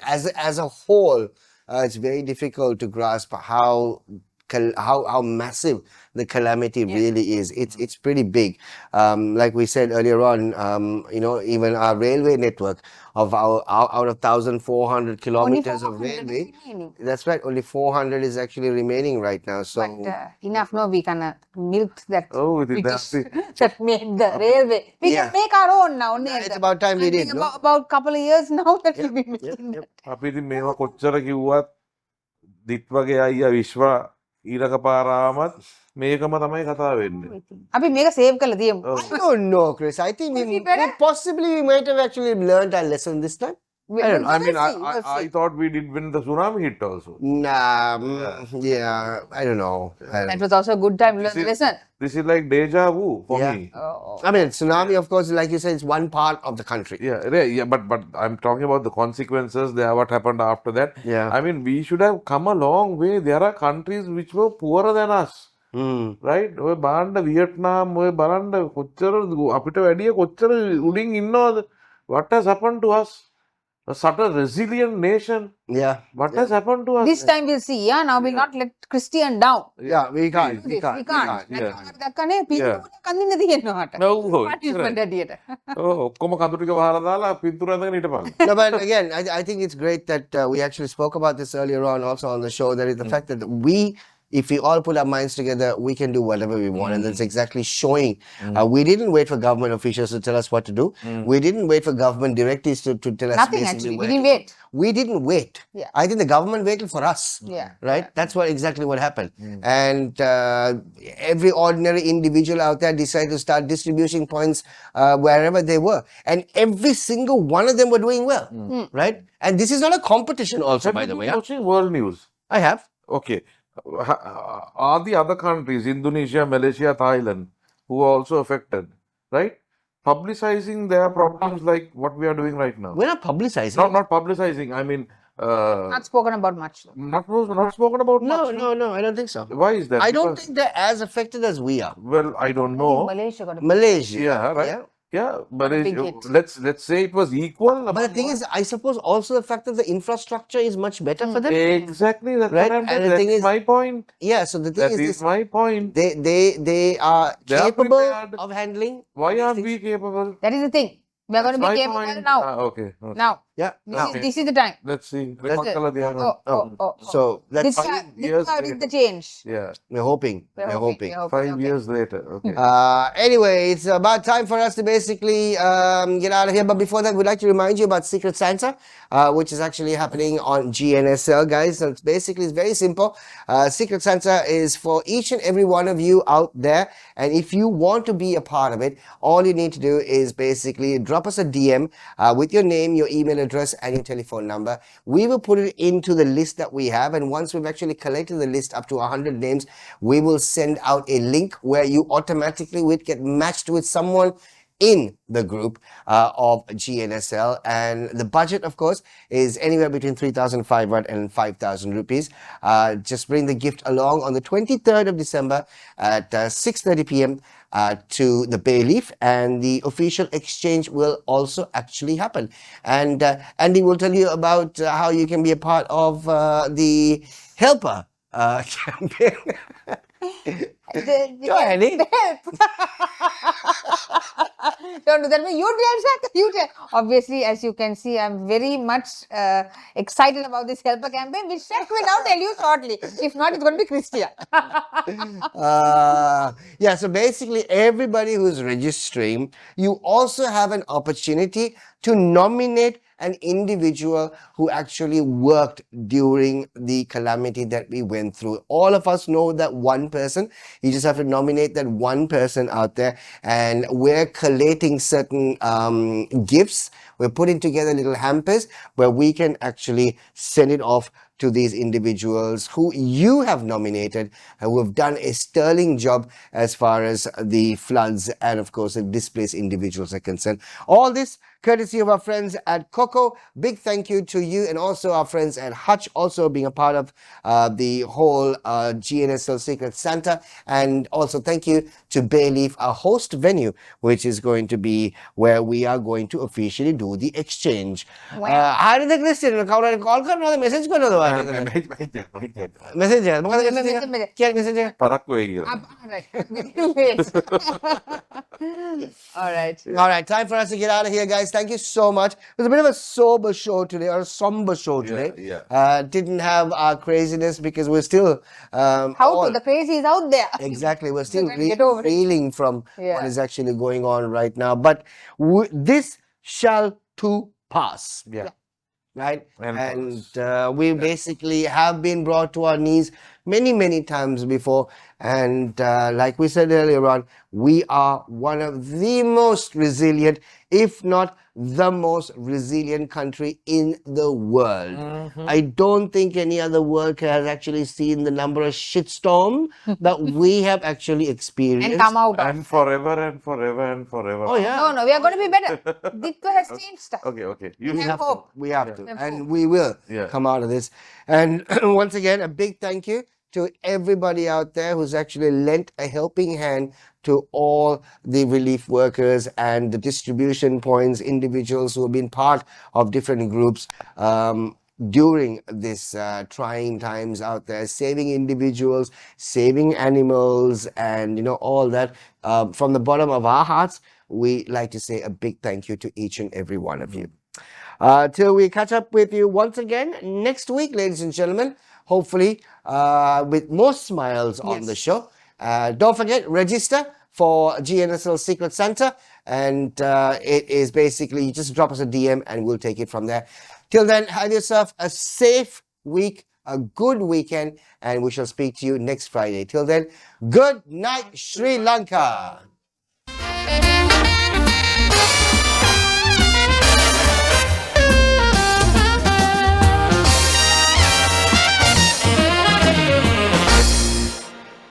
A: as a whole, it's very difficult to grasp how massive the calamity really is. It's pretty big. Like we said earlier on, even our railway network of out of 1,400 kilometers of railway, that's right, only 400 is actually remaining right now. So
C: But enough, no, we can milk that.
B: That's
C: That made the railway. We can make our own now.
A: it's about time we did.
C: About couple of years now that we'll be making that.
B: අපි ඉතින් මේවා කොච්චර කිව්වත් දිත්වගේ අයියා විශ්ව ඊරක පාරාමත් මේකම තමයි කතා වෙන්නේ.
C: අපි මේක සේව් කරලා තියමු.
A: I don't know, Chris. I think we possibly we might have actually learned our lesson this time.
B: I don't know. I mean, I thought we did win the tsunami hit also.
A: Nah, yeah, I don't know.
C: That was also a good time to learn the lesson.
B: This is like deja vu for
A: Yeah.
B: me.
A: I mean, tsunami, of course, like you said, it's one part of the country.
B: Yeah, but I'm talking about the consequences. There, what happened after that.
A: Yeah.
B: I mean, we should have come a long way. There are countries which were poorer than us. Right? ඔය බලන්න Vietnam ඔය බලන්න කොච්චර අපිට වැඩිය කොච්චර උඩින් ඉන්නවද? What has happened to us? Such a resilient nation.
A: Yeah.
B: What has happened to us?
C: This time we'll see. Yeah, now we'll not let Christian down.
A: Yeah, we can't.
C: We can't.
B: Yeah.
C: දැක්කනේ පින්තූරය කඳින්න තියෙනවා හට. Punishment ඇටියට.
B: ඔක්කොම කඳු ටික වහලා දාලා පින්තූර ඇඳගෙන හිටපන්.
A: No, but again, I think it's great that we actually spoke about this earlier on also on the show, that is the fact that if we all put our minds together, we can do whatever we want. And that's exactly showing. We didn't wait for government officials to tell us what to do. We didn't wait for government directives to tell us
C: Nothing
A: basically
C: actually.
A: where
C: We didn't
A: to go.
C: wait.
A: We didn't wait.
C: Yeah.
A: I think the government waited for us.
C: Yeah.
A: Right? That's exactly what happened. And every ordinary individual out there decided to start distribution points wherever they were. And every single one of them were doing well. Right? And this is not a competition also, by the way.
B: Have you been watching world news?
A: I have.
B: Okay. Are the other countries, Indonesia, Malaysia, Thailand, who are also affected, right? Publicizing their problems like what we are doing right now.
A: We're not publicizing.
B: Not publicizing. I mean,
C: Not spoken about much. Though.
B: not spoken about much.
A: No, I don't think so.
B: Why is that?
A: I don't
B: Because-
A: think they're as affected as we are.
B: Well, I don't know.
C: Malaysia got a
A: Malaysia.
B: Yeah, right.
A: Yeah.
B: Yeah, but
C: Big hit.
B: let's say it was equal.
A: But the thing is, I suppose also the fact that the infrastructure is much better for them.
B: Exactly. That's
A: Right,
B: what I'm
A: and the
B: saying.
A: thing
B: That's
A: is-
B: my point.
A: Yeah, so the thing
B: That
A: is,
B: is
A: this,
B: my point.
A: they are
B: They are
A: capable
B: prepared.
A: of handling.
B: Why aren't we capable?
C: That is the thing. We are going to be
B: My
C: capable
B: point.
C: now.
B: Okay.
C: Now.
A: Yeah. Now.
C: This is the time.
B: Let's see.
A: That's
C: it.
B: Record the other.
A: So
C: This
A: that's
C: time
B: years
C: is the change.
B: Yeah.
A: we're hoping. We're hoping.
B: 5 years later. Okay.
A: Anyway, it's about time for us to basically get out of here. But before that, we'd like to remind you about Secret Santa, which is actually happening on GNSL, guys. So it's very simple. Secret Santa is for each and every one of you out there. And if you want to be a part of it, all you need to do is basically drop us a DM with your name, your email address, and your telephone number. We will put it into the list that we have. And once we've actually collected the list up to 100 names, we will send out a link where you automatically would get matched with someone in the group of GNSL. And the budget, of course, is anywhere between 3,500 and 5,000 rupees. Just bring the gift along on the 23rd of December at 6:30 p.m. To the Bay Leaf, and the official exchange will also actually happen. And Andy will tell you about how you can be a part of the helper campaign. Go ahead, Andy.
C: Don't do that. You tell, Shaq. You tell. Obviously, as you can see, I'm very much excited about this helper campaign, which Shaq will now tell you shortly. If not, it's going to be Christian.
A: Yeah, so basically everybody who's registering, you also have an opportunity to nominate an individual who actually worked during the calamity that we went through. All of us know that one person. You just have to nominate that one person out there, and we're collating certain gifts. We're putting together little hampers where we can actually send it off to these individuals who you have nominated and who have done a sterling job as far as the floods and, of course, the displaced individuals are concerned. All this courtesy of our friends at Coco. Big thank you to you, and also our friends at Hutch also being a part of the whole GNSL Secret Santa. And also thank you to Bay Leaf, our host venue, which is going to be where we are going to officially do the exchange. How did the Christian call the message? Message.
B: පරක්කු වෙයි කියලා.
C: All right.
A: All right, time for us to get out of here, guys. Thank you so much. It was a bit of a sober show today, or a somber show today. Didn't have our craziness because we're still
C: The crazy is out there.
A: exactly, we're still
C: Get over it.
A: reeling from what is actually going on right now. But this shall too pass.
B: Yeah.
A: right?
B: And
A: And we basically have been brought to our knees many times before. And like we said earlier on, we are one of the most resilient, if not the most resilient country in the world. I don't think any other world has actually seen the number of shitstorm that we have actually experienced.
C: And come out of.
B: and forever and forever and forever.
A: Oh yeah.
C: No, we are going to be better. Ditko has changed stuff.
B: Okay. You
C: We have hope.
A: We have to,
C: We have
A: and
C: hope.
A: we will
B: Yeah.
A: come out of this. And once again, a big thank you to everybody out there who's actually lent a helping hand to all the relief workers and the distribution points, individuals who have been part of different groups during this trying times out there, saving individuals, saving animals, and all that. From the bottom of our hearts, we like to say a big thank you to each and every one of you. Till we catch up with you once again next week, ladies and gentlemen, hopefully with more smiles on the show. Don't forget, register for GNSL Secret Santa, and it is basically, you just drop us a DM and we'll take it from there. Till then, have yourself a safe week, a good weekend, and we shall speak to you next Friday. Till then, good night, Sri Lanka.